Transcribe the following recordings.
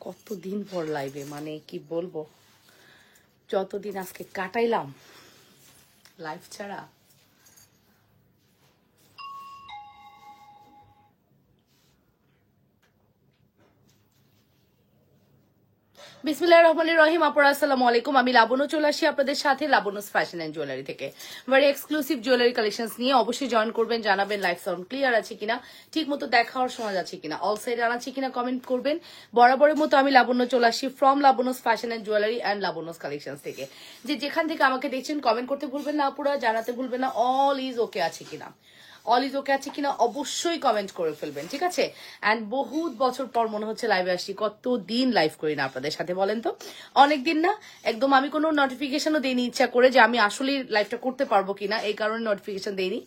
কতদিন পর লাইভে, মানে কি বলবো, যতদিন আজকে কাটাইলাম লাইভ ছাড়া। বিসমিল্লাহির রহমানির রহিম। আপুরা আসসালামু আলাইকুম। আমি লাবণ্য চলে আসি আপনাদের সাথে লাবণ্যস ফ্যাশন এন্ড জুয়েলারি থেকে ভেরি এক্সক্লুসিভ জুয়েলারি কালেকশনস নিয়ে। অবশ্যই জয়েন করবেন, জানাবেন লাইভ সাউন্ড ক্লিয়ার আছে কিনা, ঠিক মতো দেখার সময় আছে কিনা, অল সাইড আনাচ্ছে কিনা কমেন্ট করবেন। বরাবরের মতো আমি লাবণ্য চলে আসি from Labonno's fashion and jewellery and Labonno's collections থেকে। যেখান থেকে আমাকে দেখছেন কমেন্ট করতে ভুলবেন না আপুরা, জানাতে ভুলবেন না অল ইজ ওকে আছে কিনা, অল ইজ ওকে আছে কিনা অবশ্যই কমেন্ট করে ফেলবেন, ঠিক আছে। অ্যান্ড বহুত বছর পর মনে হচ্ছে লাইভে আসছি, কতদিন লাইভ করি না আপনাদের সাথে বলেন তো, অনেকদিন না একদম। আমি কোনো নোটিফিকেশনও দেইনি ইচ্ছা করে যে আমি আসলে লাইভটা করতে পারবো কিনা, এই কারণে নোটিফিকেশন দেইনি।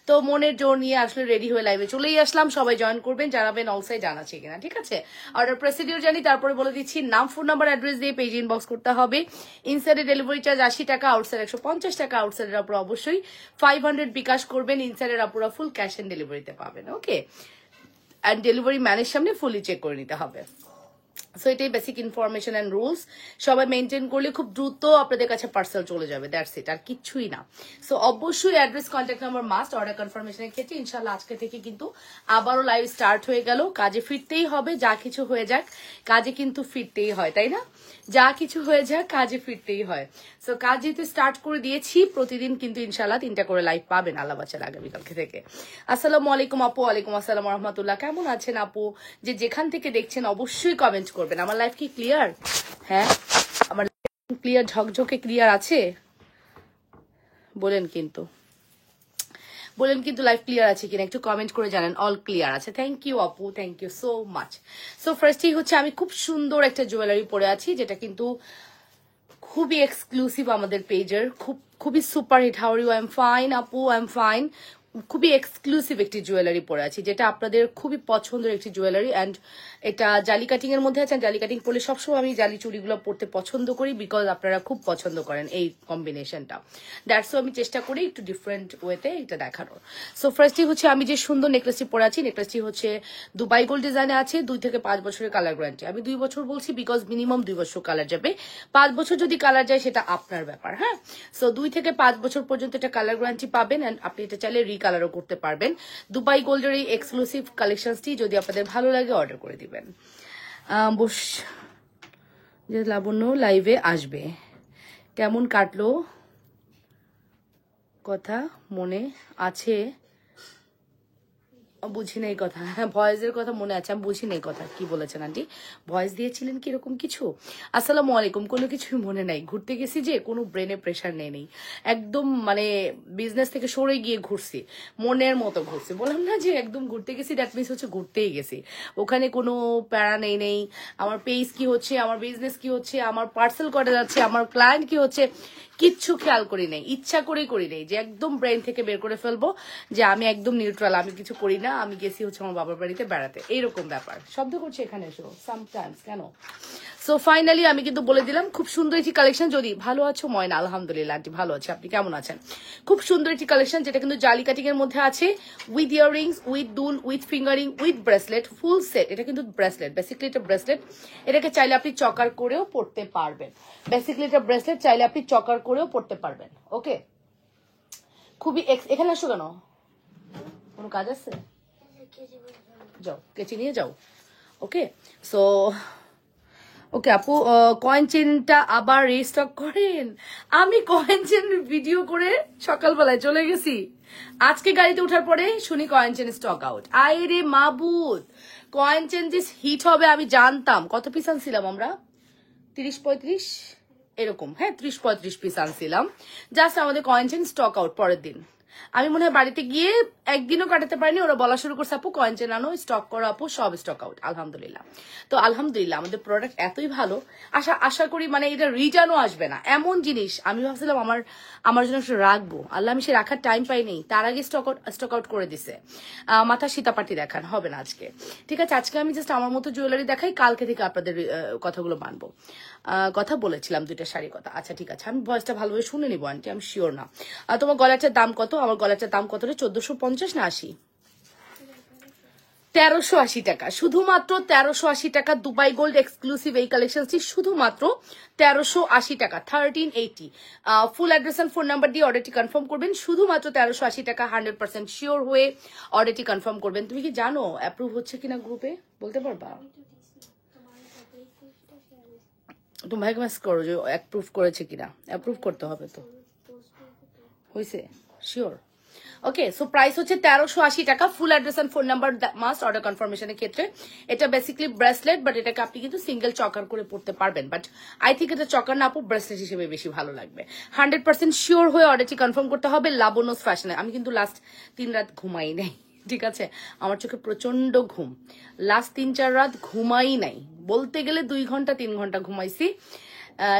তো মনের জোর নিয়ে আসলে রেডি হয়ে লাইভে চলেই আসলাম। সবাই জয়েন করবেন, জানাবেন অলসাই জানাচ্ছে কিনা, ঠিক আছে। অর্ডার প্রসিডিউর জানি, তারপরে বলে দিচ্ছি নাম, ফোন নাম্বার, অ্যাড্রেস দিয়ে পেজ ইনবক্স করতে হবে। ইনসাইডে ডেলিভারি চার্জ 80 টাকা, আউটসাইড 150 টাকা। আউটসাইডের আপুরা অবশ্যই 500 বিকাশ করবেন, ইনসাইডের আপুরা ফুল ক্যাশ অন ডেলিভারিতে পাবেন, ওকে। অ্যান্ড ডেলিভারি ম্যানের সামনে ফুলি চেক করে নিতে হবে। সো এটাই বেসিক ইনফরমেশন অ্যান্ড রুলস। সবাই মেনটেন করলে খুব দ্রুত আপনাদের কাছে পার্সেল চলে যাবে, দ্যাটস ইট, আর কিচ্ছুই না। সো অবশ্যই address, contact number must. Order কনফার্মেশনের ক্ষেত্রে ইনশাল্লাহ আজকে থেকে কিন্তু আবারও লাইভ স্টার্ট হয়ে গেল। কাজে ফিরতেই হবে, যা কিছু হয়ে যাক কাজে কিন্তু ফিরতেই হয়, তাই না? যা কিছু হয়ে যাক কাজে ফিরতেই হয়। সো কাজ যেহেতু স্টার্ট করে দিয়েছি, প্রতিদিন কিন্তু ইনশাল্লাহ 3টা করে লাইভ পাবেন আল্লাহ বাচ্চার আগামীকালকে থেকে। আসসালামু আলাইকুম আপু। ওয়ালাইকুম আসসালাম রহমতুল্লাহ। কেমন আছেন আপু? যেখান থেকে দেখছেন অবশ্যই কমেন্ট করবেন। আমার লাইফ কি ক্লিয়ার? হ্যাঁ, আমার ক্লিয়ার, ঝকঝকে ক্লিয়ার আছে বলেন কিন্তু, বলেন কিন্তু লাইভ ক্লিয়ার আছে কিনা একটু কমেন্ট করে জানান। অল ক্লিয়ার আছে, থ্যাংক ইউ আপু, thank you so much. So ফার্স্টেই হচ্ছে আমি খুব সুন্দর একটা জুয়েলারি পরে আছি, যেটা কিন্তু খুবই এক্সক্লুসিভ আমাদের পেজের, খুবই super hit. How are you? I am fine আপু, আই এম ফাইন। খুবই এক্সক্লুসিভ একটি জুয়েলারি পরে আছি, যেটা আপনাদের খুবই পছন্দের একটি জুয়েলারি। অ্যান্ড এটা জালি কাটিং এর মধ্যে আছে। জালি কাটিং পরলে সবসময় আমি জালি চুড়িগুলো পরতে পছন্দ করি, বিকজ আপনারা খুব পছন্দ করেন এই কম্বিনেশনটা। দ্যাটস আমি চেষ্টা করি একটু ডিফারেন্ট ওয়েতে এটা দেখানোর। সো ফার্স্টই হচ্ছে আমি যে সুন্দর নেকলেসটি পরে আছি, নেকলেসটি হচ্ছে দুবাই গোল্ড ডিজাইনে আছে। 2 থেকে 5 বছরের কালার গ্যারান্টি। আমি 2 বছর বলছি বিকজ মিনিমাম 2 বছর কালার যাবে। 5 বছর যদি কালার যায় সেটা আপনার ব্যাপার, হ্যাঁ। সো 2 থেকে 5 বছর পর্যন্ত এটা কালার গ্যারান্টি পাবেন। অ্যান্ড আপনি এটা চাইলে রিকালারও করতে পারবেন। দুবাই গোল্ডের এই এক্সক্লুসিভ কালেকশনসটি যদি আপনাদের ভালো লাগে অর্ডার করে দিবেন। বস যে লাবণ্য লাইভে আসবে, কেমন কাটলো কথা মনে আছে? বুঝি নাই কথা। হ্যাঁ, ভয়েসের কথা মনে আছে, আমি বুঝি নাই কথা কি বলেছেন আন্টি। ভয়েস দিয়েছিলেন কি এরকম কিছু? আসসালামু আলাইকুম। কোনো কিছুই মনে নাই, ঘুরতে গেছি যে কোনো ব্রেনে প্রেশার নেই, একদম মানে বিজনেস থেকে সরে গিয়ে ঘুরছি, মনের মতো ঘুরছি। বললাম না যে একদম ঘুরতে গেছি, দ্যাট মিনস হচ্ছে ঘুরতেই গেছি। ওখানে কোনো প্যারা নেই। আমার পেজ কি হচ্ছে, আমার বিজনেস কি হচ্ছে, আমার পার্সেল করা যাচ্ছে, আমার ক্লায়েন্ট কি হচ্ছে, কিচ্ছু খেয়াল করি নাই, ইচ্ছা করেই করি নাই যে একদম ব্রেন থেকে বের করে ফেলবো যে আমি একদম নিউট্রাল, আমি কিছু করি না, আমি গেছি হচ্ছে আমার বাবার বাড়িতে বেড়াতে, এইরকম ব্যাপার। শব্দ করছে এখানে এসো সামটাইমস, কেন? সো ফাইনালি আমি কিন্তু বলে দিলাম খুব সুন্দর একটি কালেকশন। যদি ভালো আছো ময়না? আলহামদুলিল্লাহ আন্টি ভালো আছে, আপনি কেমন আছেন? খুব সুন্দর একটি কালেকশন, যেটা কিন্তু জালি কাটিং এর মধ্যে আছে, উইথ ইয়াররিংস, উইথ দুল, with fingering, with bracelet, full set. এটা কিন্তু ব্রেসলেট, বেসিক্যালি এটা ব্রেসলেট। এটাকে চাইলে আপনি চকার করেও পড়তে পারবেন। বেসিক্যালি এটা ব্রেসলেট, চাইলে আপনি চকার করেও পড়তে পারবেন, ওকে। খুবই এখানে আসো কেন? কোনো কাজ আছে? যাও, কেচি নিয়ে যাও, ওকে। সো ওকে আপু, কয়েন চেনটা আবার রিস্টক করেন। আমি কয়েন চেন ভিডিও করে সকালবেলায় চলে গেছি, আজকে গাড়িতে ওঠার পরে শুনি কয়েন চেন স্টক আউট। আয় রে মাবুদ, কয়েন চেন যে হিট হবে আমি জানতাম। কত পিস আনছিলাম আমরা? 30-35 এরকম, হ্যাঁ 30-35 পিস আনছিলাম। জাস্ট আমাদের কয়েন চেন স্টক আউট পরের দিন। আমি মনে হয় বাড়িতে গিয়ে একদিনও কাটাতে পারিনি, ওরা বলা শুরু করছে আপু কয়েন চেন আনো, স্টক করো আপু, সব স্টক আউট। আলহামদুলিল্লাহ। তো আলহামদুলিল্লাহ আমাদের প্রোডাক্ট এতই ভালো, আশা করি মানে এটা রিটার্নও আসবে না এমন জিনিস। আমি ভাবছিলাম আমার জন্য একটু রাখবো, আল্লাহ আমি সে রাখার টাইম পাই নেই, তার আগে স্টক আউট করে দিছে। মাথা সীতাপাটি দেখান হবে না আজকে, ঠিক আছে। আজকে আমি জাস্ট আমার মতো জুয়েলারি দেখাই, কালকে থেকে আপনাদের কথাগুলো মানবো। কথা বলেছিলাম 2টা শাড়ি কথা, আচ্ছা ঠিক আছে, আমি ভয়েসটা ভালোভাবে শুনে নিবো আন্টি, আমি শিওর না। তোমার গলাটার দাম কত? আমার গলাটার দাম কত রে? 1450 না 80? 1380 টাকা, শুধুমাত্র 1380 টাকা। দুবাই গোল্ড এক্সক্লুসিভ এই কালেকশনটি শুধুমাত্র 1380 টাকা, 1380। Full address and phone number দিয়ে অর্ডারটি কনফার্ম করবেন, শুধুমাত্র 1380 টাকা। 100% শিওর হয়ে অর্ডারটি কনফার্ম করবেন। তুমি কি জানো অ্যাপ্রুভ হচ্ছে কিনা গ্রুপে, বলতে পারবা? তুমি ভাইকে মেসেজ করো যে অ্যাপ্রুভ করেছে কিনা, অ্যাপ্রুভ করতে হবে তো। হয়েছে? শিওর? ওকে, সো প্রাইস হচ্ছে 1380 টাকা। Full address and phone number must order কনফার্মেশনের ক্ষেত্রে। এটা বেসিক্যালি ব্রেসলেট, বাট এটাকে আপনি কিন্তু সিঙ্গেল চকার করে পড়তে পারবেন, বাট আই থিঙ্ক এটা চকার না আপু, ব্রেসলেট হিসেবে বেশি ভালো লাগবে। 100% শিওর হয়ে অর্ডারটি কনফার্ম করতে হবে লাবণ্যস ফ্যাশনে। আমি কিন্তু লাস্ট 3 রাত ঘুমাই নাই, ঠিক আছে? আমার চোখে প্রচন্ড ঘুম, লাস্ট 3-4 রাত ঘুমাই নাই, বলতে গেলে 2 ঘন্টা 3 ঘন্টা ঘুমাইছি।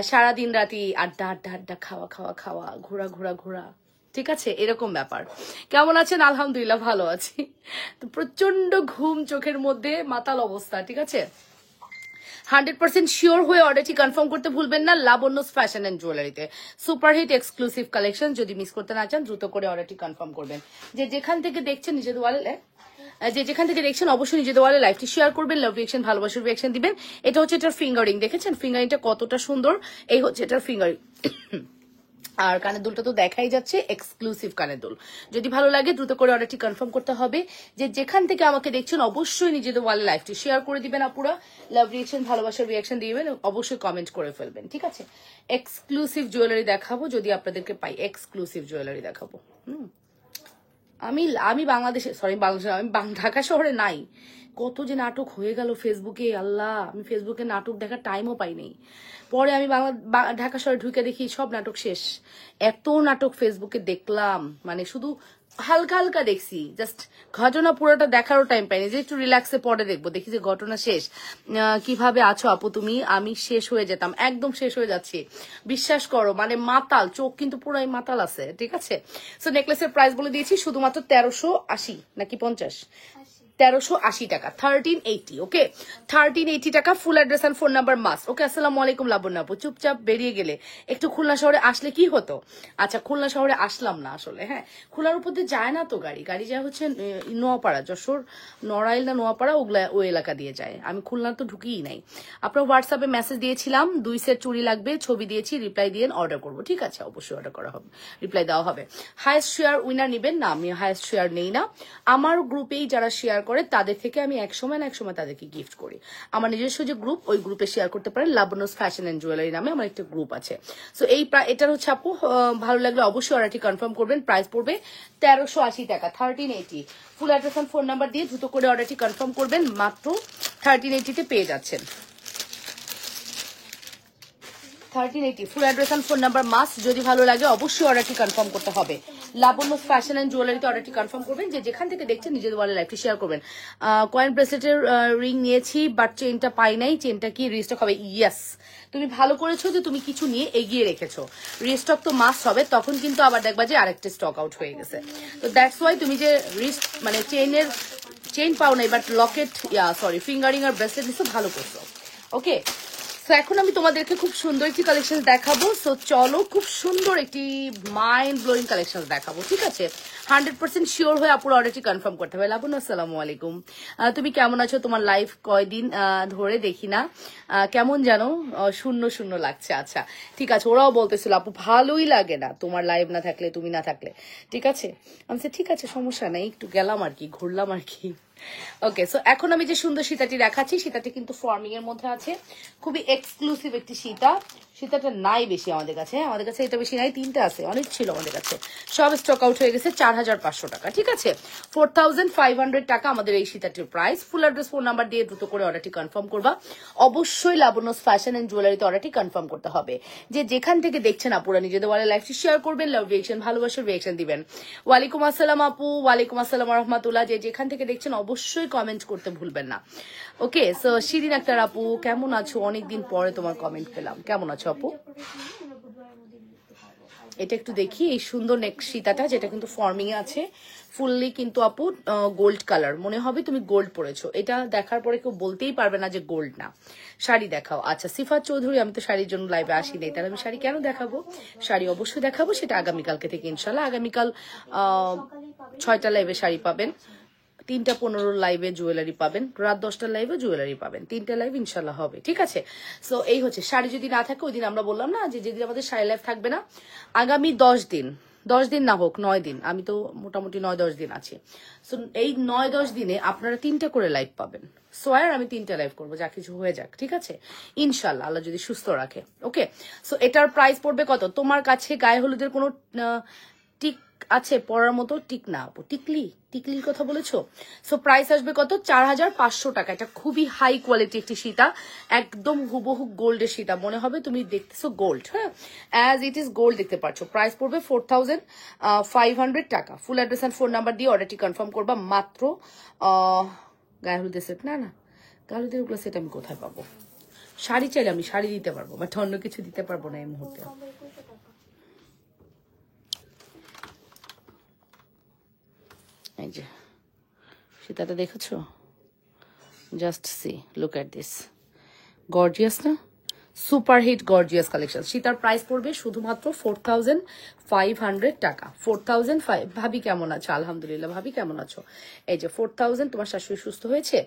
সারাদিন রাতি আড্ডা আড্ডা আড্ডা, খাওয়া খাওয়া খাওয়া, ঘোরা ঘোরা ঘোরা, ঠিক আছে? এরকম ব্যাপার। কেমন আছেন? আলহামদুলিল্লাহ ভালো আছি। তো প্রচন্ড ঘুম, চোখের মধ্যে মাতাল অবস্থা, ঠিক আছে? 100% শিওর হয়ে অর্ডারটি কনফার্ম করতে ভুলবেন না লাবণ্যস ফ্যাশন এন্ড জুয়েলারিতে। সুপারহিট এক্সক্লুসিভ কালেকশন, যদি মিস করতে না চান দ্রুত করে অর্ডারটি কনফার্ম করবেন। যে যেখান থেকে দেখছেন নিজের ওয়ালে, যে যেখান থেকে দেখছেন অবশ্যই নিজের ওয়ালে লাইভটি শেয়ার করবেন, লাভ রিয়েকশন, ভালোবাসার রিয়েকশন দিবেন। এটা হচ্ছে এটার ফিঙ্গারিং, দেখেছেন ফিঙ্গারিংটা কতটা সুন্দর? এই হচ্ছে এটার ফিঙ্গারিং। আর কানের দুলটা তো দেখাই যাচ্ছে, এক্সক্লুসিভ কানের দুল। যদি ভালো লাগে দ্রুত করে অর্ডারটি কনফার্ম করতে হবে। যে যেখান থেকে আমাকে দেখছেন অবশ্যই নিজেদের ওয়ালে লাইভটি শেয়ার করে দিবেন আপুরা, লাভ রিয়েকশন, ভালোবাসার রিয়েকশন দিবেন, অবশ্যই কমেন্ট করে ফেলবেন, ঠিক আছে? এক্সক্লুসিভ জুয়েলারি দেখাবো, যদি আপনাদেরকে পাই এক্সক্লুসিভ জুয়েলারি দেখাবো। আমি বাংলাদেশে, সরি বাংলাদেশে, আমি ঢাকা শহরে নাই। কত যে নাটক হয়ে গেল ফেসবুকে, আল্লাহ, আমি ফেসবুকে নাটক দেখার টাইমও পাই নাই। পরে আমি ঢাকা শহরে ঢুকে দেখি সব নাটক শেষ। এত নাটক ফেসবুকে দেখলাম, মানে শুধু হালকা হালকা দেখছি, জাস্ট ঘটনা পুরোটা দেখারও টাইম পাইনি, যে একটু রিল্যাক্সে পরে দেখবো। দেখি যে ঘটনা শেষ। কিভাবে আছো আপু তুমি? আমি শেষ হয়ে যেতাম, একদম শেষ হয়ে যাচ্ছি, বিশ্বাস করো, মানে মাতাল, চোখ কিন্তু পুরাই মাতাল আছে, ঠিক আছে? সো নেকলেসের প্রাইস বলে দিয়েছি, শুধুমাত্র 1380 নাকি 50, 1380 টাকা, 1380। ওকে, 1380 টাকা। Full address and phone number must. Okay, আসসালামু আলাইকুম লাবণ্য আপু। চুপচাপ বেরিয়ে গেলে, একটু খুলনা শহরে আসলে কি হতো? আচ্ছা, খুলনা শহরে আসলাম না আসলে। হ্যাঁ, খুলনার উপর দিয়ে যায় না তো গাড়ি, গাড়ি যায় হচ্ছে নোয়াপাড়া, যশোর নড়াইল না নোয়াপাড়া, ওগুলা ওই এলাকা দিয়ে যায়। আমি খুলনা তো ঢুকিই নাই। আপনার হোয়াটসঅ্যাপে মেসেজ দিয়েছিলাম 2 সেট চুড়ি লাগবে, ছবি দিয়েছি, রিপ্লাই দিয়ে অর্ডার করবো, ঠিক আছে? অবশ্যই অর্ডার করা হবে, রিপ্লাই দেওয়া হবে। হাইয়েস্ট শেয়ার উইনার নিবেন না, আমি হাইয়েস্ট শেয়ার নেই না। আমার গ্রুপেই যারা শেয়ার করে তাদের থেকে আমি এক সময় না এক সময় তাদেরকে গিফট করি। আমার নিজস্ব যে গ্রুপ, ওই গ্রুপে শেয়ার করতে পারেন, লাবণ্যস ফ্যাশন এন্ড জুয়েলারি নামে আমার একটা গ্রুপ আছে। সো এটার হচ্ছে আপু, ভালো লাগলে অবশ্যই অর্ডারটি কনফার্ম করবেন। প্রাইস পড়বে 1380 টাকা, 1380। Full address and phone number দিয়ে দ্রুত করে অর্ডারটি কনফার্ম করবেন, মাত্র 1380-তে পেয়ে যাচ্ছেন। 1380 full address and phone number must. যদি ভালো লাগে অবশ্যই অর্ডারটি কনফার্ম করতে হবে। লাবণ্যস ফ্যাশন এন্ড জুয়েলারিতে অর্ডারটি কনফার্ম করবেন, যে যেখান থেকে দেখছেন নিজেদের ওয়ালে লাইভটি শেয়ার করবেন। কয়েন ব্রেসলেটের রিং নিয়েছি, বাট চেনটা পাই নাই, চেনটা কি রিস্টক হবে? ইয়েস, তুমি ভালো করেছো যে তুমি কিছু নিয়ে এগিয়ে রেখেছো। রিস্টক তো মাস্ট হবে, তখন কিন্তু আবার দেখবা যে আরেকটা স্টক আউট হয়ে গেছে। তো দ্যাটস ওয়াই তুমি যে মানে চেন পাও নাই, বাট লকেট, ফিঙ্গারিং আর ব্রেসলেট নিছো, ভালো করছো। ওকে, সো এখন আমি তোমাদেরকে খুব সুন্দর একটি কালেকশন দেখাবো। সো চলো, খুব সুন্দর একটি মাইন্ড ব্লোয়িং কালেকশন দেখাবো, ঠিক আছে? 100% শিওর হয়ে আপুর অর্ডারটি কনফার্ম করতে হবে। লাবণ্য, আসসালামু আলাইকুম, তুমি কেমন আছো? তোমার লাইভ কয়দিন ধরে দেখি না, কেমন জানো শূন্য শূন্য লাগছে। আচ্ছা, ঠিক আছে, ওরাও বলতেছিল আপু ভালোই লাগে না তোমার লাইভ না থাকলে, তুমি না থাকলে, ঠিক আছে? আমি ঠিক আছে, সমস্যা নাই, একটু গেলাম আর কি, ঘুরলাম আর কি। ওকে, সো এখন আমি যে সুন্দর সীতাটি দেখাচ্ছি, সীতাটি কিন্তু ফর্মিং এর মধ্যে আছে, খুবই এক্সক্লুসিভ একটি সীতা। সীতাটা নাই বেশি আমাদের কাছে, আমাদের কাছে এটা বেশি নাই, 3টা আছে, অনেক ছিল আমাদের কাছে, সব স্টক আউট হয়ে গেছে। 4500 টাকা, ঠিক আছে? 4500 টাকা আমাদের এই সীতাটির price. Full address phone number দিয়ে দ্রুত করে অর্ডারটি কনফার্ম করবা। অবশ্যই লাবণ্যস ফ্যাশন এন্ড জুয়েলারিতে অর্ডারটি কনফার্ম করতে হবে। যে যেখান থেকে দেখছেন আপুরা নিজেদের ওয়ালে লাইভটি শেয়ার করবেন, লাভ রিয়েকশন, ভালোবাসার রিয়েকশন দিবেন। ওয়ালাইকুম আসসালাম আপু, ওয়ালাইকুম আসসালাম রহমাতুল্লাহ। যে যেখান থেকে দেখছেন অবশ্যই কমেন্ট করতে ভুলবেন না। ওকে, সো শিরিন আক্তার আপু কেমন আছো? অনেকদিন পরে তোমার কমেন্ট পেলাম, কেমন আছো আপু? এটা একটু দেখি, এই সুন্দর নেক সীতাটা, যেটা কিন্তু ফর্মিং এ আছে, ফুললি কিন্তু আপু গোল্ড কালার, মনে হবে তুমি গোল্ড পরেছো। এটা দেখার পরে কেউ বলতেই পারবে না যে গোল্ড না। শাড়ি দেখাও। আচ্ছা, সিফাত চৌধুরী, আমি তো শাড়ির জন্য লাইভে আসি নাই, তাহলে আমি শাড়ি কেন দেখাবো? শাড়ি অবশ্যই দেখাবো, সেটা আগামীকালকে থেকে ইনশাল্লাহ। আগামীকাল 6টা লাইভে শাড়ি পাবেন। 3:15 লাইভে জুয়েলারি পাবেন, রাত 10টার লাইভে জুয়েলারি পাবেন, 3টা লাইভ ইনশাল্লাহ হবে, ঠিক আছে। সো এই হচ্ছে, শাড়ি যদি না থাকে ওই দিন আমরা বললাম না যে যেদিন আমাদের শাড়ি লাইভ থাকবে না, আগামী 10 দিন না হোক 9 দিন, আমি তো মোটামুটি 9-10 দিন আছি। সো এই 9-10 দিনে আপনারা 3টা করে লাইভ পাবেন। সোয়ার আমি 3টা লাইভ করবো, যা কিছু হয়ে যাক, ঠিক আছে, ইনশাল্লাহ, আল্লাহ যদি সুস্থ রাখে। ওকে, সো এটার প্রাইস পড়বে কত? তোমার কাছে গায়ে হলুদের কোনো টিক আছে পরার মতো? টিক না আপু, টিকলির কথা বলেছো। সো প্রাইস আসবে কত? 4500 টাকা। এটা খুবই হাই কোয়ালিটি একটি সীতা, একদম হুবহু গোল্ডের সীতা, মনে হবে তুমি দেখতেছো গোল্ড, হ্যাঁ, অ্যাজ ইট ইজ গোল্ড দেখতে পাচ্ছ। প্রাইস পড়বে 4500 টাকা। Full address and phone number দিয়ে অর্ডারটি কনফার্ম করবা। মাত্র গায়ে হলুদের সেট না, গায়ে হলুদের ওগুলো সেট আমি কোথায় পাবো? শাড়ি চাইলে আমি শাড়ি দিতে পারবো, বাট অন্য কিছু দিতে পারবো না এই মুহূর্তে। এই যে সীতাটা দেখেছো, just see, look at this, gorgeous না? Super hit gorgeous collection. সীতার প্রাইস পড়বে শুধুমাত্র 4500 টাকা। 4005। ভাবি কেমন আছো? আলহামদুলিল্লাহ। ভাবি কেমন আছো? এই যে 4000, তোমার শাশুড়ি সুস্থ হয়েছে,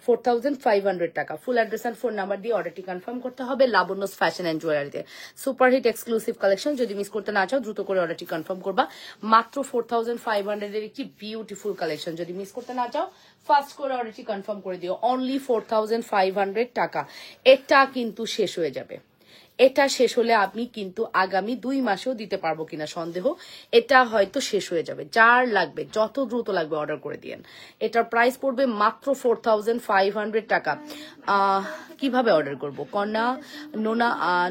4500 টাকা। Full address and phone number দিয়ে অর্ডারটি কনফার্ম করতে হবে লাবণ্যস ফ্যাশন অ্যান্ড জুয়েলারিতে। সুপার হিট এক্সক্লুসিভ কালেকশন, যদি মিস করতে না চাও দ্রুত করে অর্ডারটি কনফার্ম করবা। মাত্র 4500 এর একটি বিউটিফুল কালেকশন, যদি মিস করতে না চাও ফার্স্ট করে অর্ডারটি কনফার্ম করে দিও। অনলি 4500 টাকা। এটা কিন্তু শেষ হয়ে যাবে, এটা শেষ হলে আমি কিন্তু আগামী 2 মাসেও দিতে পারবো কিনা সন্দেহ। এটা হয়তো শেষ হয়ে যাবে, যার লাগবে যত দ্রুত লাগবে অর্ডার করে দিয়েন। এটার প্রাইস পড়বে মাত্র 4500 টাকা। কিভাবে অর্ডার করব? কন্যা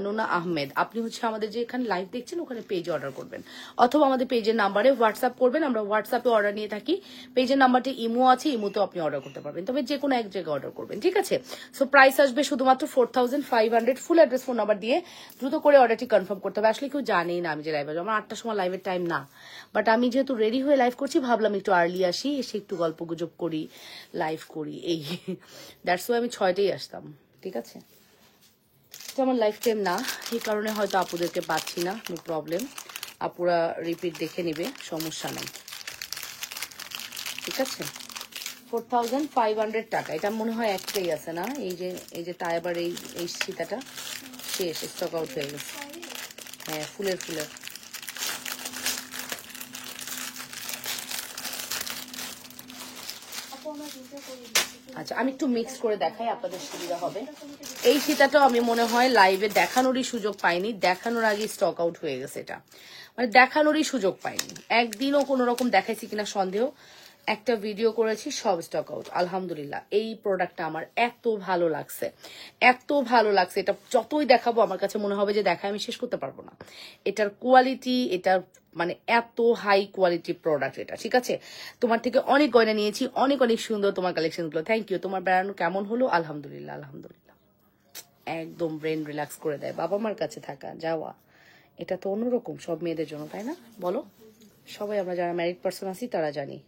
নোনা আহমেদ, আপনি হচ্ছে আমাদের যে এখানে লাইভ দেখছেন ওখানে পেজে অর্ডার করবেন, অথবা আমাদের পেজের নাম্বারে হোয়াটসঅ্যাপ করবেন, আমরা হোয়াটসঅ্যাপে অর্ডার নিয়ে থাকি। পেজের নাম্বারটি ইমো আছে, ইমোতেও আপনি অর্ডার করতে পারবেন, তবে যে কোনো এক জায়গায় অর্ডার করবেন, ঠিক আছে। সো প্রাইস আসবে শুধুমাত্র 4500। ফুল অ্যাড্রেস ফোন নাম্বার দিয়ে দ্রুত করে অর্ডারটি কনফার্ম করতে হবে। আসলে কেউ জানেই না আমি যে লাইভ আসবো, আমার 8টার সময় লাইভের টাইম না, বাট আমি যেহেতু রেডি হয়ে লাইভ করছি ভাবলাম একটু আর্লি আসি, এসে একটু গল্প গুজব করি, লাইভ করি, এই দ্যাটস ওয়াই আমি 6টায় আসতাম, ঠিক আছে। তো আমার লাইফ টাইম না, এই কারণে হয়তো আপুদেরকে পাচ্ছি না, নো প্রবলেম, আপুরা রিপিট দেখে নিবে, সমস্যা নাই, ঠিক আছে। 4500 টাকা। এটা মনে হয় একটাই আছে না, এই যে তাই আবার এই সীতাটা শেষ, স্টক আউট হয়ে গেছে। হ্যাঁ, ফুলের আচ্ছা, আমি একটু মিক্স করে দেখাই, আপনাদের সুবিধা হবে। এই সীতাটাও আমি মনে হয় লাইভে দেখানোরই সুযোগ পাইনি, দেখানোর আগে স্টক আউট হয়ে গেছে। এটা মানে দেখানোরই সুযোগ পাইনি, একদিনও কোনো রকম দেখাইছি কিনা সন্দেহ। একটা ভিডিও করেছি, সব স্টক আউট। আলহামদুলিল্লাহ, এই প্রোডাক্টটা আমার এত ভালো লাগছে, এত ভালো লাগছে। এটা যতই দেখাবো আমার কাছে মনে হবে যে দেখায় আমি শেষ করতে পারবো না। এটার কোয়ালিটি, এটার মানে এত হাই কোয়ালিটি প্রোডাক্ট এটা, ঠিক আছে। তোমার থেকে অনেক গয়না নিয়েছি, অনেক অনেক সুন্দর তোমার কালেকশনগুলো। Thank you. তোমার বেড়ানো কেমন হলো? আলহামদুলিল্লাহ, আলহামদুলিল্লাহ, একদম ব্রেন রিল্যাক্স করে দেয় বাবা মার কাছে থাকা যাওয়া। এটা তো অন্যরকম সব মেয়েদের জন্য, তাই না বলো? সবাই আমরা যারা ম্যারিড পার্সন আছি তারা জানি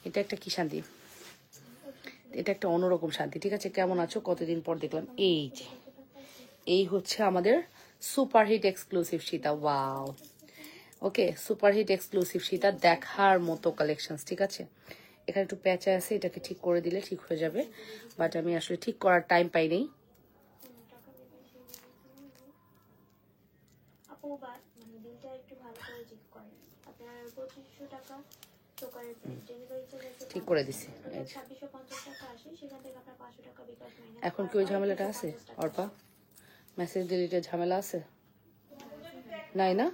এটা একটা কি শান্তি, এটা একটা অন্যরকম শান্তি, ঠিক আছে। কেমন আছো? কতদিন পর দেখলাম। এই হচ্ছে আমাদের সুপারহিট এক্সক্লুসিভ সীতা। ওয়াও, ওকে, সুপারহিট এক্সক্লুসিভ সীতা, দেখার মতো কালেকশন, ঠিক আছে। এখানে একটু প্যাচা আছে, এটাকে ঠিক করে দিলে ঠিক হয়ে যাবে, বাট আমি আসলে ঠিক করার টাইম পাই নেই। ঠিক করে দিছি। এখন কি ওই ঝামেলাটা আছে অর্পা? মেসেজ ডিলিটের ঝামেলা আছে? নাই না,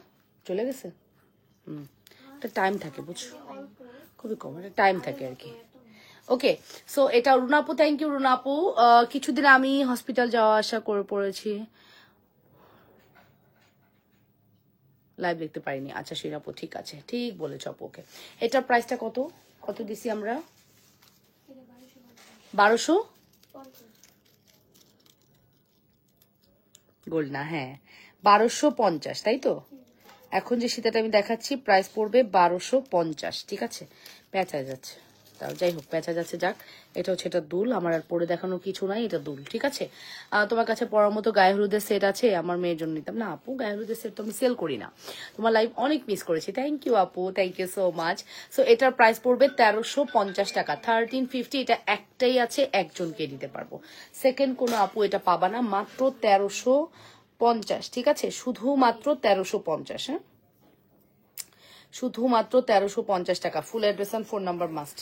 চলে গেছে। একটা টাইম থাকে, বুঝছো, খুবই কম একটা টাইম থাকে আর কি। ওকে, সো এটা রুনাপু, থ্যাংক ইউ রুনাপু। কিছুদিন আমি হসপিটাল যাওয়া আসা করে পড়েছি, লাইভ দেখতে পারিনি। আচ্ছা শিরাপু, ঠিক আছে, ঠিক বলেছ আপু। ওকে, এটার প্রাইসটা কত দিছি আমরা? 1200 গোল্ড না, হ্যাঁ 1250, তাই তো। এখন যে সীতাটা আমি দেখাচ্ছি প্রাইস পড়বে 1250, ঠিক আছে। প্যাঁচা যাচ্ছে, তাও যাই হোক পেঁচা যাচ্ছে, যাক। এটা হচ্ছে এটা দুল, আমার আর পরে দেখানোর কিছু নাই, এটা দুল, ঠিক আছে। তোমার কাছে পরার মতো গায়ে হলুদের সেট আছে? আমার মেয়ের জন্য নিতাম না আপু, গায়ে হলুদের সেট তো আমি সেল করি না। তোমার লাইভ অনেক মিস করেছি, থ্যাংক ইউ আপু, thank you so much. So এটার প্রাইস পড়বে 1350 টাকা, 1350। এটা একটাই আছে, একজনকে দিতে পারবো, সেকেন্ড কোনো আপু এটা পাবা না, মাত্র 1350, ঠিক আছে, শুধুমাত্র 1350। হ্যাঁ, শুধুমাত্র 1350 টাকা, full address and phone number must,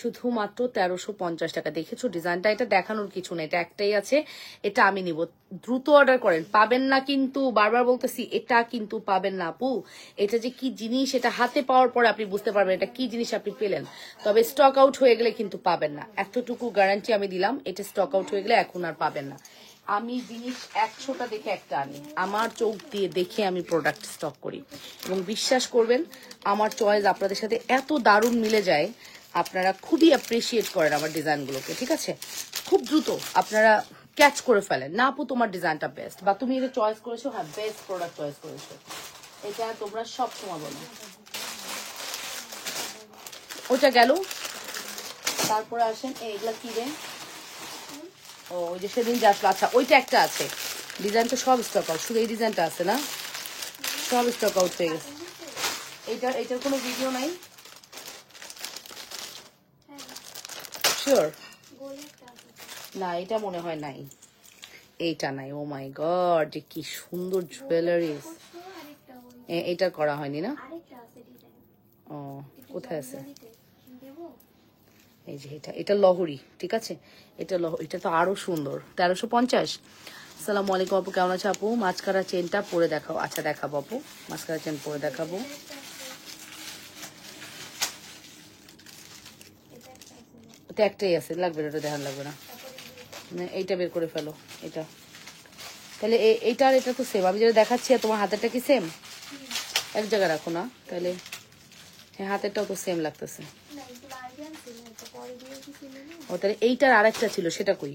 শুধুমাত্র 1350 টাকা। দেখেছো ডিজাইনটা, এটা দেখানোর কিছু নেই, এটা একটাই আছে, এটা আমি নিব, দ্রুত অর্ডার করেন, পাবেন না কিন্তু, বারবার বলতেছি, এটা কিন্তু পাবেন না আপু। এটা যে কি জিনিস, এটা হাতে পাওয়ার পরে আপনি বুঝতে পারবেন এটা কি জিনিস আপনি পেলেন, তবে স্টক আউট হয়ে গেলে কিন্তু পাবেন না, এতটুকু গ্যারান্টি আমি দিলাম, এটা স্টক আউট হয়ে গেলে এখন আর পাবেন না। আমি জিনিস 100টা দেখে একটা আনি, আমার চোখ দিয়ে দেখে আমি প্রোডাক্ট স্টক করি, এবং বিশ্বাস করবেন আমার চয়েস আপনাদের সাথে এত দারুণ মিলে যায়, আপনারা খুবই অ্যাপ্রিসিয়েট করেন আমার ডিজাইনগুলোকে, ঠিক আছে, খুব দ্রুত আপনারা ক্যাচ করে ফেলেন, না আপু তোমার ডিজাইনটা বেস্ট, বা তুমি এটা চয়েস করেছো, হ্যাঁ বেস্ট প্রোডাক্ট চয়েস করেছো, এটা তোমরা সব সময় বলো। ওটা গেল, তারপরে আসেন এইগুলা কি রে, ও ওই যে সেদিন যে আসলো, আচ্ছা ওইটা একটা আছে, ডিজাইন তো সব স্টক আউট, শুধু এই ডিজাইনটা আছে না, সব স্টক আউট হয়ে গেছে। এইটার কোনো ভিডিও নাই, শিওর না, এটা মনে হয় নাই, এইটা নাই। ও মাই গড, যে কি সুন্দর জুয়েলারিস, এটা করা হয়নি না, ও কোথায় আছে, এই যে এটা লহরি, ঠিক আছে, এটা এটা তো আরো সুন্দর, 1350। আসসালামু আলাইকুম আপু, কেমন আছে আপু? মাঝখারা চেনটা পরে দেখাও, আচ্ছা দেখাবো আপু, মাঝখারা চেন পরে দেখাবো। এটা একটাই আছে, লাগবে না, ওটা দেখান লাগবে না, এইটা বের করে ফেলো, এটা তাহলে এইটা আর এটা তো সেম, আমি যেটা দেখাচ্ছি আর তোমার হাতেরটা কি সেম, এক জায়গায় রাখো না তাহলে, হ্যাঁ হাতেরটাও তো সেম লাগতেছে। ও তাহলে এইটার আরেকটা ছিল, সেটা কই,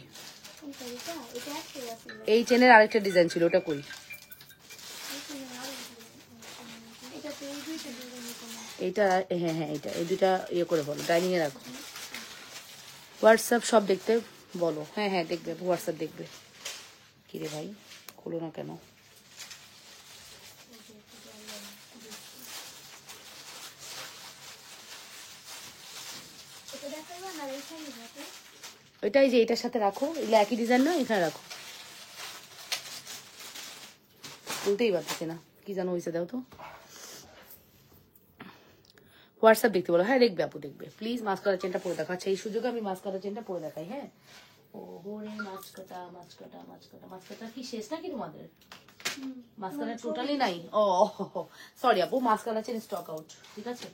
এই চেনের আরেকটা ডিজাইন ছিল, ওটা কই, এইটা, হ্যাঁ হ্যাঁ এইটা, এই দুইটা ইয়ে করে বলো, ডাইনিং এ রাখো, হোয়াটসঅ্যাপ সব দেখতে বলো, হ্যাঁ হ্যাঁ দেখবে, হোয়াটসঅ্যাপ দেখবে। কিরে ভাই খোলো না কেন, ওইটাই যে এটার সাথে রাখো, এগুলো একই ডিজাইন না, এখানে রাখো, বলতেই পারতেছি না কি জানো হয়েছে, দাও তো হোয়াটসঅ্যাপ দেখতে বলো, হ্যাঁ দেখবে আপু দেখবে, প্লিজ মাস্কারা চেনটা পরে দেখো। আচ্ছা এই সুযোগে আমি মাস্কারা চেনটা পরে দেখাই, হ্যাঁ, ও রে মাছকাটা কি শেষ নাকি তোমাদের, মাস্কারা টোটালি নাই, ও সরি আপু, মাস্কারা চেন স্টক আউট, ঠিক আছে,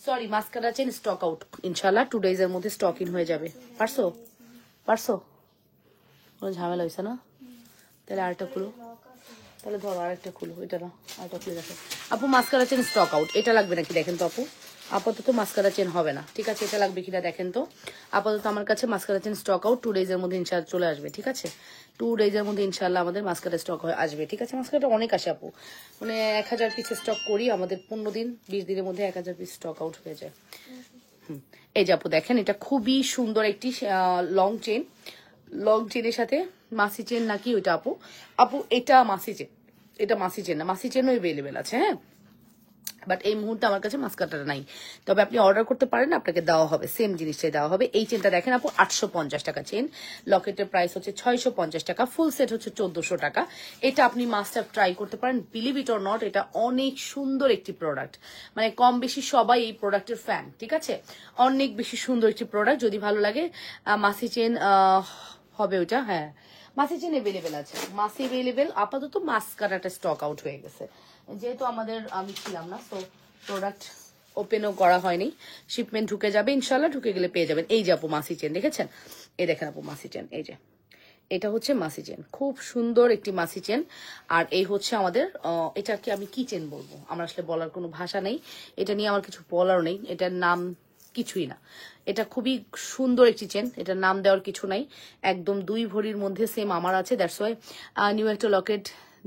sorry mascara chain stock out, ইনশাল্লাহ 2 days এর মধ্যে স্টক ইন হয়ে যাবে, পারছো পারছো, কোনো ঝামেলা হয়েছে না, তাহলে আরেকটা খুলো, তাহলে ধরো আরেকটা খুলো, এটা না আরেকটা খুলে দেখো আপু, মাস্কারা চেন স্টক আউট, এটা লাগবে নাকি দেখেন তো আপু, আপাতত মাস্কারা চেন হবে না, ঠিক আছে, এটা লাগবে কিনা দেখেন তো, আপাতত আমার কাছে mascara chain stock out, 2 days এর মধ্যে ইনশাল্লাহ চলে আসবে, ঠিক আছে, 2 days এর মধ্যে ইনশাল্লাহ আমাদের মাস্কারা স্টক হয়ে আসবে, ঠিক আছে, মাস্কারাটা অনেক আসে আপু, মানে 1000 পিস স্টক করি, আমাদের 15 দিন 20 দিনের মধ্যে 1000 পিস স্টক আউট হয়ে যায়। এই যে আপু দেখেন, এটা খুবই সুন্দর একটি লং চেন, লং চেনের সাথে মাসি চেন নাকি ওইটা আপু, আপু এটা মাসি চেন, এটা মাসি চেন না, মাসি চেনও অ্যাভেলেবেল আছে, হ্যাঁ, বাট এই মুহূর্তে আমার কাছে মাস্কারাটা নাই, তবে আপনি অর্ডার করতে পারেন, আপনাকে দেওয়া হবে, সেম জিনিসটাই দেওয়া হবে। এই চেনটা দেখেন আপু 850 টাকা চেন, লকেটের প্রাইস হচ্ছে 650 টাকা, ফুল সেট হচ্ছে 1400 টাকা। এটা আপনি মাস্ট হ্যাভ ট্রাই করতে পারেন, বিলিভ ইট অর নট, এটা অনেক সুন্দর একটি প্রোডাক্ট, মানে কম বেশি সবাই এই প্রোডাক্টের ফ্যান, ঠিক আছে, অনেক বেশি সুন্দর একটি প্রোডাক্ট, যদি ভালো লাগে মাসি চেন হবে ওইটা, হ্যাঁ মাসি চেন এভেলেবেল আছে, মাসি এভেলেবেল, আপাতত মাস্কারাটা স্টক আউট হয়ে গেছে, যেহেতু আমাদের আমি ছিলাম না, তো প্রোডাক্ট ওপেনও করা হয়নি, শিপমেন্ট ঢুকে যাবে ইনশাল্লাহ, ঢুকে গেলে পেয়ে যাবেন। এই যে আপু মাসি চেন দেখেছেন, এই দেখেন আপু মাসি চেন, এই যে এটা হচ্ছে মাসি চেন, খুব সুন্দর একটি মাসি চেন, আর এই হচ্ছে আমাদের এটাকে আমি কি চেন বলবো, আমার আসলে বলার কোনো ভাষা নেই, এটা নিয়ে আমার কিছু বলারও নেই, এটার নাম কিছুই না, এটা খুবই সুন্দর একটি চেন, এটার নাম দেওয়ার কিছু নাই, একদম 2 ভরির মধ্যে সেম আমার আছে, দ্যাটস ওয়াই নিউ একটা লকেট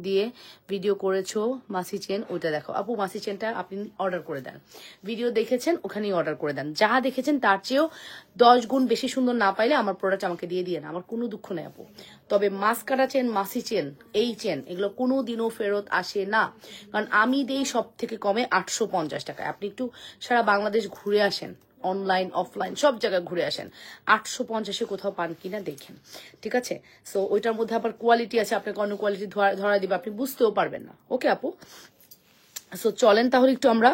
দিয়ে ভিডিও করেছো মাসি চেন, ওইটা দেখো আপু। মাসি চেনটা আপনি অর্ডার করে দেন, ভিডিও দেখেছেন ওখানেই অর্ডার করে দেন। যা দেখেছেন তার চেয়েও 10 গুণ বেশি সুন্দর না পাইলে আমার প্রোডাক্ট আমাকে দিয়ে না, আমার কোনো দুঃখ নেই আপু। তবে মাস্কারা চেন, মাসি চেন, এই চেন এগুলো কোনো দিনও ফেরত আসে না, কারণ আমি দেই সব থেকে কমে 850 টাকায়। আপনি একটু সারা বাংলাদেশ ঘুরে আসেন, অনলাইন অফলাইন সব জায়গায় ঘুরে আসেন, 850-এ কোথাও পান কিনা দেখেন, ঠিক আছে? সো ওইটার মধ্যে আবার কোয়ালিটি আছে, আপনাকে অন্য কোয়ালিটি ধরা দিবে, আপনি বুঝতেও পারবেন না। ওকে আপু, সো চলেন তাহলে একটু আমরা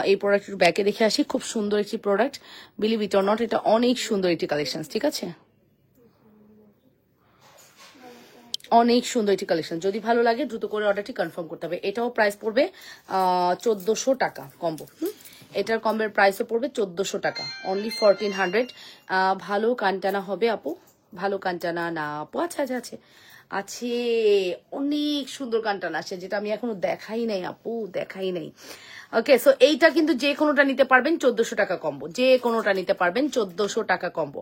এই প্রোডাক্ট ব্যাকে দেখে আসি। খুব সুন্দর একটি product, believe it or not, এটা অনেক সুন্দর একটি কালেকশন, ঠিক আছে? অনেক সুন্দর একটি কালেকশন। যদি ভালো লাগে দ্রুত করে অর্ডারটি কনফার্ম করতে হবে। এটাও প্রাইস পড়বে 1400 টাকা কম্বো। এটার কম্বের প্রাইসও পড়বে 1400 টাকা, অনলি 1400। ভালো কানটানা হবে আপু, ভালো কানটানা না আপু? আচ্ছা আচ্ছা আছে আছে, অনেক সুন্দর কানটানা আছে, যেটা আমি এখনো দেখাই নাই আপু, দেখাই নাই। ওকে, সো এইটা কিন্তু যে কোনোটা নিতে পারবেন 1400 টাকা কম্বো, যে কোনোটা নিতে পারবেন 1400 টাকা কম্বো।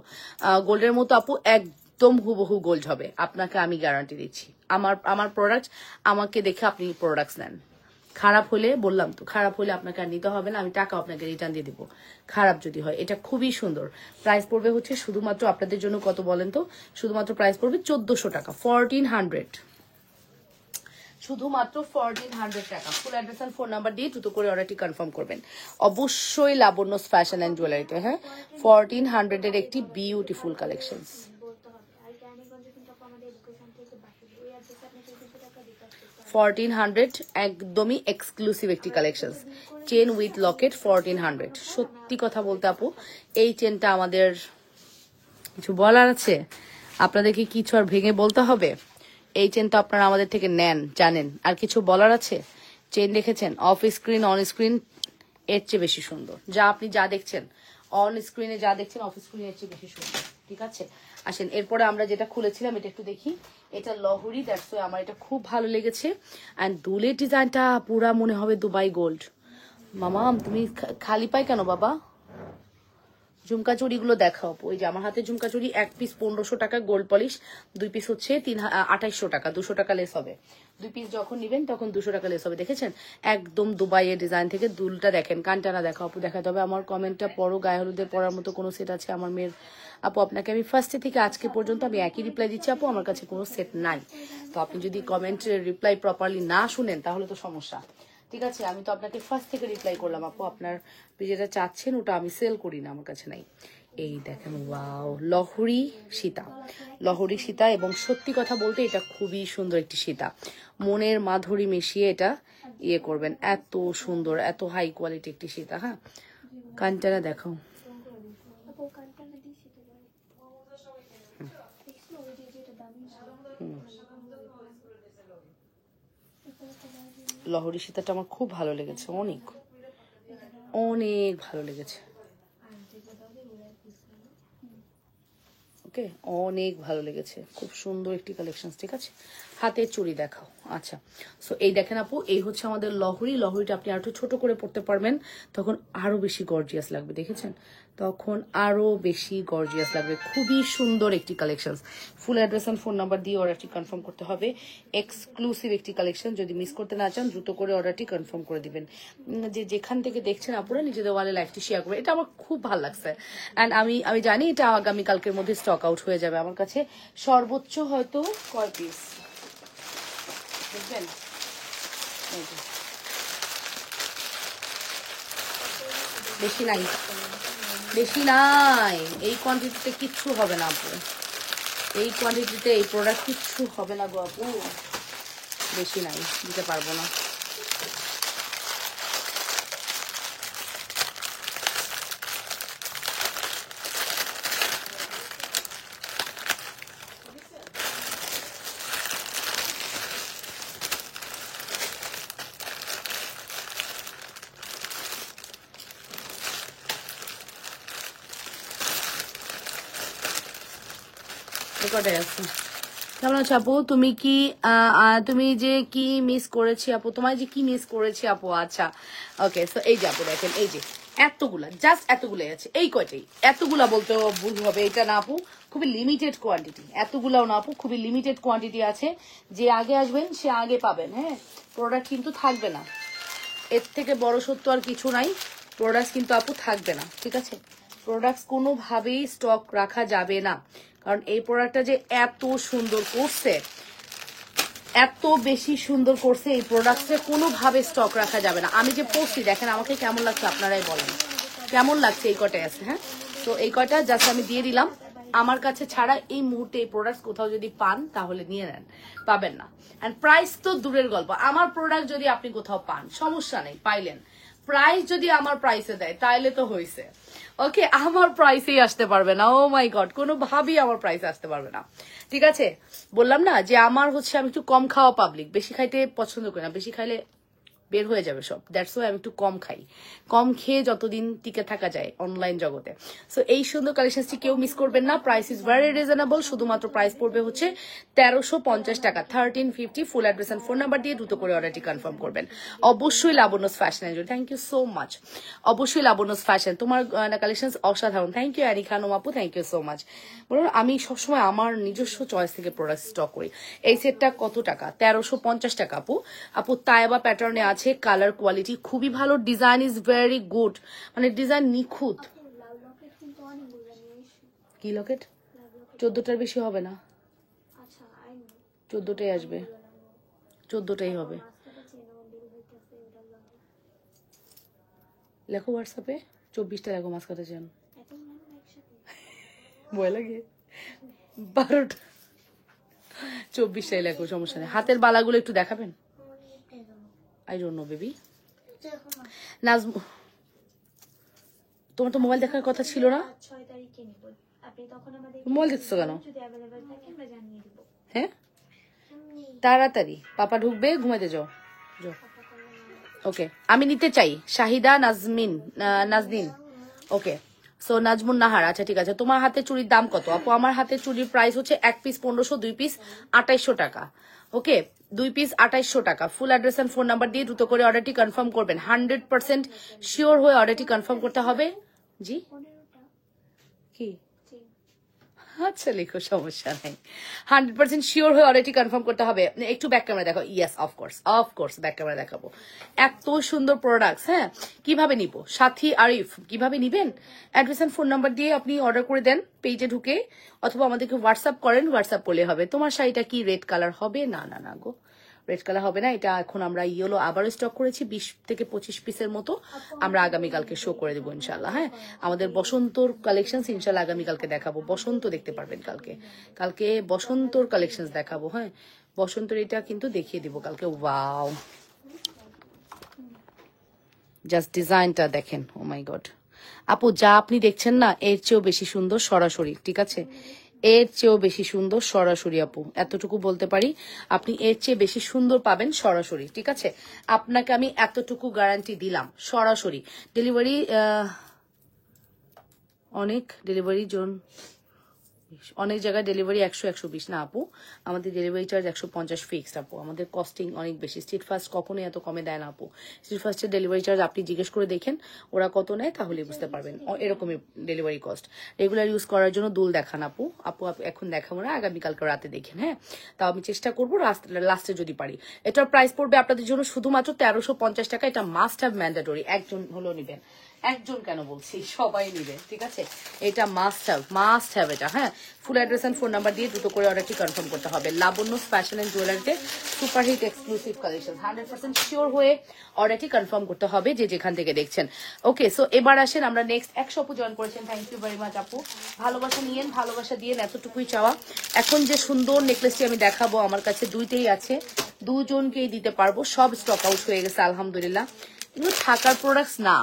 গোল্ডের মতো আপু, একদম হুবহু গোল্ড হবে, আপনাকে আমি গ্যারান্টি দিচ্ছি। আমার প্রোডাক্ট আমাকে দেখে আপনি প্রোডাক্টস নেন। খারাপ হলে বললাম তো, খারাপ হলে আপনাকে আর নিতে হবে না, আমি টাকা আপনাকে রিটার্ন দিয়ে দিব খারাপ যদি হয়। এটা খুবই সুন্দর। প্রাইস পড়বে হচ্ছে শুধুমাত্র আপনাদের জন্য কত বলেন তো? শুধুমাত্র প্রাইস পড়বে 1400 টাকা, 1400, শুধুমাত্র 1400 টাকা। Full address and phone number দিয়ে দ্রুত করে অর্ডারটি কনফার্ম করবেন অবশ্যই লাবণ্যস ফ্যাশন অ্যান্ড জুয়েলারিতে। হ্যাঁ, 1400 এর একটি বিউটিফুল কালেকশন। 1400 একদমই এক্সক্লুসিভ একটি কালেকশন, চেন উইথ লকেট 1400। সত্যি কথা বলতে আপু, এই চেনটা আমাদের কিছু বলার আছে? আপনাদেরকে কিছু আর ভেঙে বলতে হবে? এই চেন তো আপনারা আমাদের থেকে নেন, জানেন, আর কিছু বলার আছে? চেন দেখেছেন অফ স্ক্রিন অন স্ক্রিন এর চেয়ে বেশি সুন্দর। যা আপনি যা দেখছেন অন স্ক্রিনে, যা দেখছেন অফ স্ক্রিনে এর চেয়ে বেশি সুন্দর, ঠিক আছে? আসেন, এরপরে আমরা যেটা খুলেছিলাম এটা একটু দেখি। এটা লহরি, দ্যাটস ওয়াই আমার এটা খুব ভালো লেগেছে। অ্যান্ড দুলের ডিজাইনটা পুরা মনে হবে দুবাই গোল্ড। মামা তুমি খালি পাই কেন বাবা? ঝুমকা চুড়িগুলো দেখাও। ওই যে আমার হাতে ঝুমকা চুড়ি, এক পিস 1500 টাকা গোল্ড পলিশ, 2 পিস হচ্ছে 2800 টাকা, 200 টাকা লেস হবে। 2 পিস যখন নিবেন তখন 200 টাকা লেস হবে। দেখেছেন একদম দুবাইয়ের ডিজাইন থেকে। দুলটা দেখেন, কানটানা দেখাও আপু, দেখাতে হবে। আমার কমেন্টটা পরো, গায়ে হলুদের পরার মতো কোনো সেট আছে আমার মেয়ের? আপু আপনাকে আমি ফার্স্টে থেকে আজকে পর্যন্ত আমি একই রিপ্লাই দিচ্ছি আপু, আমার কাছে কোনো সেট নাই। তো আপনি যদি কমেন্টের রিপ্লাই প্রপারলি না শুনেন তাহলে তো সমস্যা, ঠিক আছে? আমি তো আপনাকে ফার্স্ট থেকে রিপ্লাই করলাম আপু, আপনার যেটা চাচ্ছেন ওটা আমি সেল করি না, আমার কাছে নাই। এই দেখেন, ওয়াও, লহরি সীতা, লহরি সীতা। এবং সত্যি কথা বলতে এটা খুবই সুন্দর একটি সীতা, মনের মাধুরী মিশিয়ে এটা ইয়ে করবেন। এত সুন্দর, এত হাই কোয়ালিটি একটি সীতা। হ্যাঁ, কানটানা দেখো। লহরি সীতাটা আমার খুব ভালো লেগেছে, অনেক অনেক ভালো লেগেছে। ওকে, অনেক ভালো লেগেছে, খুব সুন্দর একটি কালেকশন, ঠিক আছে? হাতের চুড়ি দেখাও। আচ্ছা, সো এই দেখেন আপু, এই হচ্ছে আমাদের লহরি। লহরিটা আপনি আর একটু ছোট করে পড়তে পারবেন, তখন আরো বেশি গর্জিয়াস লাগবে। দেখেছেন, তখন আরো বেশি গর্জিয়াস লাগবে। খুবই সুন্দর একটি collection. Full address and phone number দিয়ে অর্ডারটি কনফার্ম করতে হবে। এক্সক্লুসিভ একটি কালেকশন, যদি মিস করতে না চান দ্রুত করে অর্ডারটি কনফার্ম করে দিবেন। যে যেখান থেকে দেখছেন আপুরা নিজেদের ওয়ালে লাইভটি শেয়ার করবে, এটা আমার খুব ভালো লাগছে। অ্যান্ড আমি জানি এটা আগামীকালকের মধ্যে স্টক আউট হয়ে যাবে। আমার কাছে সর্বোচ্চ হয়তো কয় পিস দেখবেন, বেশি নাই, বেশি নাই। এই কোয়ান্টিটিতে কিচ্ছু হবে না আপু, এই কোয়ান্টিটিতে এই প্রোডাক্ট কিচ্ছু হবে না গো আপু, বেশি নাই, দিতে পারবো না। কেমন আছো আপু? তুমি কি তুমি যে কি মিস করেছি আপু, তোমার যে কি মিস করেছি আপু? আচ্ছা, ওকে, সো এই যে আপু দেখেন, এই যে এতগুলা, জাস্ট এতগুলাই আছে, এই কয়টাই, এতগুলা বলতে ভুল হবে, এটা না আপু, খুব খুবই লিমিটেড কোয়ান্টিটি, এতগুলাও না আপু, খুবই লিমিটেড কোয়ান্টিটি আছে। যে আগে আসবেন সে আগে পাবেন। হ্যাঁ, প্রোডাক্ট কিন্তু থাকবে না, এর থেকে বড় সত্য আর কিছু নাই। প্রোডাক্ট কিন্তু আপু থাকবে না, ঠিক আছে? প্রোডাক্টস কোনোভাবেই স্টক রাখা যাবে না, কারণ এই প্রোডাক্টটা যে এত সুন্দর করছে, এত বেশি সুন্দর করছে, এই প্রোডাক্টে কোনোভাবে স্টক রাখা যাবে না। আমি যে পড়ছি দেখেন আমাকে কেমন লাগছে, আপনারাই বলেন কেমন লাগছে। এই কটাই আছে। হ্যাঁ, তো এই কয়টা জাস্ট আমি দিয়ে দিলাম। আমার কাছে ছাড়া এই মুহূর্তে এই প্রোডাক্ট কোথাও যদি পান তাহলে নিয়ে নেন, পাবেন না। এন্ড প্রাইস তো দূরের গল্প, আমার প্রোডাক্ট যদি আপনি কোথাও পান সমস্যা নেই, পাইলেন। প্রাইস যদি আমার প্রাইসে দেয় তাইলে তো হয়েছে। ওকে, আমার প্রাইসেই আসতে পারবে না। ও মাই গড, কোনোভাবেই আমার প্রাইসে আসতে পারবে না, ঠিক আছে? বললাম না যে আমার হচ্ছে, আমি একটু কম খাওয়া পাবলিক, বেশি খাইতে পছন্দ করি না, বেশি খাইলে বের হয়ে যাবে সব। দ্যাটস ওয়াই আমি একটু কম খাই, কম খেয়ে যতদিন টিকে থাকা যায় অনলাইন জগতে। সো এই সুন্দর কালেকশনটি কেউ মিস করবেন না। প্রাইস ইজ ভেরি রিজনেবল, শুধুমাত্র প্রাইস পড়বে হচ্ছে 1350 টাকা, 1350। Full address and phone number দিয়ে দ্রুত করে অর্ডারটি কনফার্ম করবেন। অবশ্যই লাবণ্যস fashion enjoy, thank you so much. অবশ্যই লাবণ্যস ফ্যাশন, তোমার কালেকশন অসাধারণ। থ্যাংক ইউ অ্যানি খানম আপু, থ্যাংক ইউ সো মাচ। বলুন, আমি সবসময় আমার নিজস্ব চয়েস থেকে প্রোডাক্ট স্টক করি। এই সেটটা কত টাকা? 1350 টাকা আপু। আপু তায়েবা প্যাটার্নে আছে, কালার কোয়ালিটি খুবই ভালো, ডিজাইন ইজ ভেরি গুড, মানে ডিজাইন নিখুঁত। কি লকেট? 14টার বেশি হবে না, 14টাই আসবে, 14টাই হবে। লেখো হোয়াটসঅ্যাপে 24টা লেখো, মাছ কাটা চান ভয় লাগে। 12টা 24টাই লেখো, সমস্যা নেই। হাতের বালাগুলো একটু দেখাবেন? I don't know baby. Nazm, তোমার তো মোবাইল দেখার কথা ছিল না? মোবাইল দেখছো কেন? হ্যাঁ, তাড়াতাড়ি পাপা ঢুকবে, ঘুমাইতে যাও। ওকে, আমি নিতে চাই। শাহিদা নাজনিন। ওকে, সো নাজমুন নাহার, আচ্ছা ঠিক আছে। তোমার হাতে চুড়ির দাম কত আপু? আমার হাতে চুড়ির প্রাইস হচ্ছে 1 পিস 1500, 2 পিস 2800 টাকা। ওকে, 2 পিস 2800 টাকা। Full address and phone number দিয়ে দ্রুত করে অর্ডারটি কনফার্ম করবেন। 100% শিওর হয়ে অর্ডারটি কনফার্ম করতে হবে। জি কি? আচ্ছা লিখো, সমস্যা নাই। 100% শিওর হয়ে অর্ডারটি কনফার্ম করতে হবে। একটু ব্যাক ক্যামেরা দেখো। ইয়েস, অফকোর্স ব্যাক ক্যামেরা দেখাবো। এত সুন্দর প্রোডাক্টস। হ্যাঁ, কিভাবে নিব? সাথী আরিফ, কিভাবে নিবেন? অ্যাড্রেস এন্ড ফোন নাম্বার দিয়ে আপনি অর্ডার করে দেন পেজে ঢুকে, অথবা আমাদেরকে হোয়াটসঅ্যাপ করেন, হোয়াটসঅ্যাপ করলে হবে। তোমার শাড়িটা কি রেড কালার হবে? না না না গো, রেড কালার হবে না। এটা এখন আমরা ইয়েলো আবারও স্টক করেছি, 20 থেকে 25 পিসের মতো। আমরা আগামীকালকে শো করে দেবো ইনশাল্লাহ। হ্যাঁ, আমাদের বসন্তর কালেকশন ইনশাল্লাহ আগামীকালকে দেখাবো। বসন্ত দেখতে পারবেন কালকে বসন্তর কালেকশন দেখাবো। হ্যাঁ, বসন্তর এটা কিন্তু দেখিয়ে দিব কালকে। ওয়াও, জাস্ট ডিজাইনটা দেখেন। ও মাই গড আপু, যা আপনি দেখছেন না এর চেয়েও বেশি সুন্দর সরাসরি, ঠিক আছে? এর চেয়েও বেশি সুন্দর সরাসরি আপু, এতটুকু বলতে পারি। আপনি এর চেয়ে বেশি সুন্দর পাবেন সরাসরি, ঠিক আছে? আপনাকে আমি এতটুকু গ্যারান্টি দিলাম। সরাসরি ডেলিভারি, অনেক ডেলিভারি জোন, অনেক জায়গায় ডেলিভারি 100-120 না আপু, আমাদের ডেলিভারি চার্জ 150 ফিক্সড আপু। আমাদের কস্টিং অনেক বেশি। স্ট্রিট ফাস্ট কখনোই এত কমে দেয় না আপু। স্ট্রিট ফাস্টের ডেলিভারি চার্জ আপনি জিজ্ঞেস করে দেখেন ওরা কত নেয়, তাহলে বুঝতে পারবেন। এরকমই ডেলিভারি কস্ট। রেগুলার ইউজ করার জন্য দুল দেখান আপু। এখন দেখাবো না, আগামীকালকে রাতে দেখেন। হ্যাঁ, তাও আমি চেষ্টা করবো লাস্টে যদি পারি। এটার প্রাইস পড়বে আপনাদের জন্য শুধুমাত্র 1350 টাকা। এটা মাস্ট হ্যাভ ম্যান্ডেটরি, একজন হলেও নিবেন। একজন কেন বলছি, সবাই নিবে, ঠিক আছে? এটা মাস্ট হ্যাভ এটা। হ্যাঁ, full address and phone number দিয়ে দ্রুত করে অর্ডারটি কনফার্ম করতে হবে। লাবণ্যস ফ্যাশন এন্ড জুয়েলারিতে সুপারহিট এক্সক্লুসিভ কালেকশন। 100% শিওর হয়ে অর্ডারটি কনফার্ম করতে হবে যে যেখান থেকে দেখছেন। ওকে, সো এবার আসেন আমরা নেক্সট। 100 আপু জয়েন করেছেন, থ্যাংক ইউ ভেরি মাচ আপু। ভালোবাসা নিয়েন, ভালোবাসা দিয়েন, এতটুকুই চাওয়া। এখন যে সুন্দর নেকলেসটি আমি দেখাবো, আমার কাছে দুইটাই আছে, দুজনকেই দিতে পারবো। সব স্টক আউট হয়ে গেছে আলহামদুলিল্লাহ। এগুলো থাকার প্রোডাক্টস না।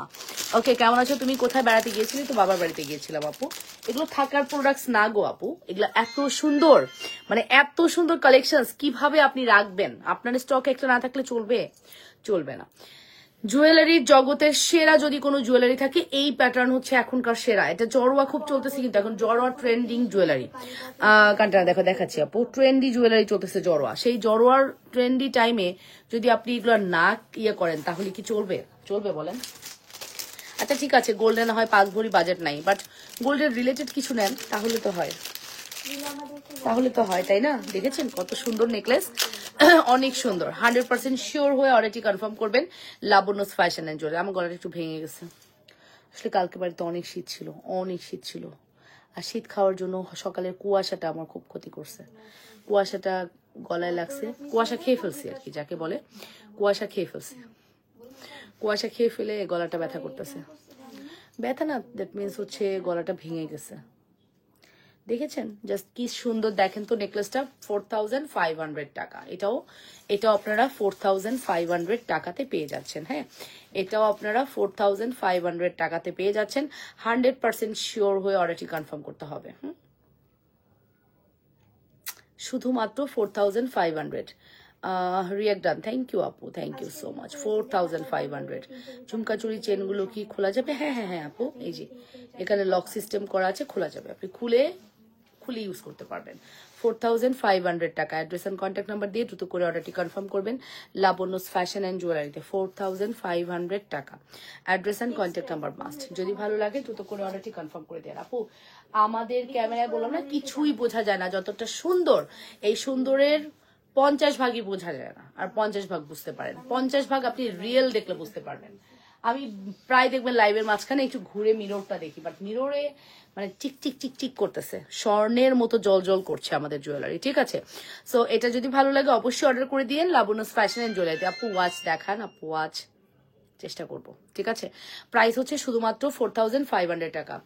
ওকে, কেমন আছো তুমি? কোথায় বেড়াতে গিয়েছিলি? তো বাবার বাড়িতে গিয়েছিলাম আপু। এগুলো থাকার প্রোডাক্টস না গো আপু, এগুলো এত সুন্দর, মানে এত সুন্দর কালেকশন কিভাবে আপনি রাখবেন? আপনার স্টক একটা না থাকলে চলবে না। জুয়েলারির জগতের সেরা যদি কোনো জুয়েলারি থাকে, এই প্যাটার্ন হচ্ছে এখনকার সেরা। এটা জড়োয়া খুব চলতেছে, কিন্তু এখন জড়োয়া ট্রেন্ডিং জুয়েলারি। কানটা দেখাচ্ছি আপু, ট্রেন্ডি জুয়েলারি চলতেছে জড়োয়া। সেই জড়োয়ার ট্রেন্ডি টাইমে যদি আপনি এগুলো না করেন তাহলে কি চলবে বলেন? আচ্ছা ঠিক আছে, গোল্ডেন হয় 5 ভরি বাজেট নাই, বাট গোল্ডের রিলেটেড কিছু নেন তাহলে তো হয়। তাহলে তো হয়, তাই না? দেখেছেন কত সুন্দর নেকলেস, অনেক সুন্দর। 100% শিওর হয়ে অর্ডারটি কনফার্ম করবেন লাবণ্যস ফ্যাশন এন্ড জুয়েলারি। আমার গলাটা একটু ভেঙে গেছে, আসলে কালকে বাড়িতে অনেক শীত ছিল, অনেক শীত ছিল। আর শীত খাওয়ার জন্য সকালের কুয়াশাটা আমার খুব ক্ষতি করছে। কুয়াশাটা গলায় লাগছে, কুয়াশা খেয়ে ফেলছি আর কি, যাকে বলে কুয়াশা খেয়ে ফেলছি। কুয়াশা খেয়ে ফেলে গলাটা ব্যথা করতেছে। ব্যথা না, দ্যাট মিনস হচ্ছে গলাটা ভেঙে গেছে। দেখেছেন জাস্ট কি সুন্দর, দেখেন তো নেকলেসটা 4500 টাকা। এটাও আপনারা 4500 টাকাতে পেয়ে যাচ্ছেন। হ্যাঁ, এটাও আপনারা 4500 টাকাতে পেয়ে যাচ্ছেন। 100% শিওর হয়ে অর্ডারটি কনফার্ম করতে হবে। শুধুমাত্র 4500। রিয়াক্ট ডান, থ্যাংক ইউ আপু, থ্যাংক ইউ সো মাচ। 4500। ঝুমকা চুরি চেনগুলো কি খোলা যাবে? হ্যাঁ হ্যাঁ হ্যাঁ আপু, এই যে এখানে লক সিস্টেম করা আছে, খোলা যাবে। আপনি খুলে ইউজ করতে পারবেন। 4500 টাকা। অ্যাড্রেস অ্যান্ড কন্ট্যাক্ট নাম্বার দিয়ে দ্রুত করে অর্ডারটি কনফার্ম করবেন লাবণ্যস ফ্যাশন অ্যান্ড জুয়েলারিতে। 4500 টাকা। Address and contact number must. যদি ভালো লাগে দ্রুত করে অর্ডারটি কনফার্ম করে দেন। আপু আমাদের ক্যামেরায় বললাম না, কিছুই বোঝা যায় না, যতটা সুন্দর এই সুন্দরের 50 ভাগই বোঝা যায় না, আর 50 ভাগ বুঝতে পারেন। 50 ভাগ আপনি রিয়েল দেখলে বুঝতে পারবেন। আমি প্রায় দেখবেন লাইভের মাঝখানে একটু ঘুরে মিররটা দেখি, বাট মিররে মানে টিক টিক টিক টিক করতেছে, স্বর্ণের মতো জল জল করছে আমাদের জুয়েলারি। ঠিক আছে, সো এটা যদি ভালো লাগে অবশ্যই অর্ডার করে দিয়েন লাবণ্যস ফ্যাশন এন্ড জুয়েলারিতে। আপু ওয়াচ দেখান, আপু ওয়াচ চেষ্টা করব। ঠিক আছে, প্রাইস হচ্ছে শুধুমাত্র 4500 টাকা।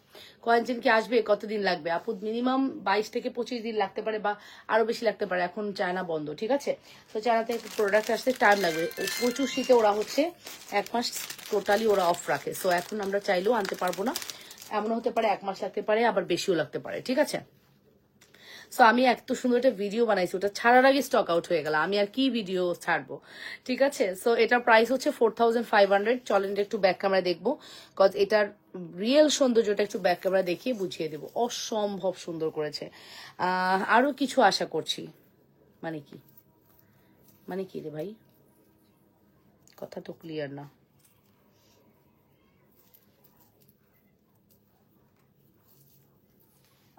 কয়েকদিন কি আসবে, কতদিন লাগবে আপু? মিনিমাম 22 থেকে 25 দিন লাগতে পারে, বা আরো বেশি লাগতে পারে। এখন চায়না বন্ধ, ঠিক আছে, তো চায়নাতে প্রোডাক্ট আসতে টাইম লাগবে। প্রচুর শীতে ওরা হচ্ছে 1 মাস টোটালি ওরা অফ রাখে, সো এখন আমরা চাইলেও আনতে পারবো না। এমন হতে পারে 1 মাস লাগতে পারে, আবার বেশিও লাগতে পারে। ঠিক আছে, সো আমি এত সুন্দর একটা ভিডিও বানাইছি, ওটা ছাড়ার আগে স্টক আউট হয়ে গেল, আমি আর কি ভিডিও ছাড়বো। ঠিক আছে, সো এটার প্রাইস হচ্ছে 4500। চলেন একটু ব্যাক ক্যামেরা দেখবো, কজ এটার রিয়েল সৌন্দর্যটা একটু ব্যাক ক্যামেরা দেখিয়ে বুঝিয়ে দেবো। অসম্ভব সুন্দর করেছে। আরো কিছু আশা করছি। মানে কি, মানে কি রে ভাই, কথা তো ক্লিয়ার না।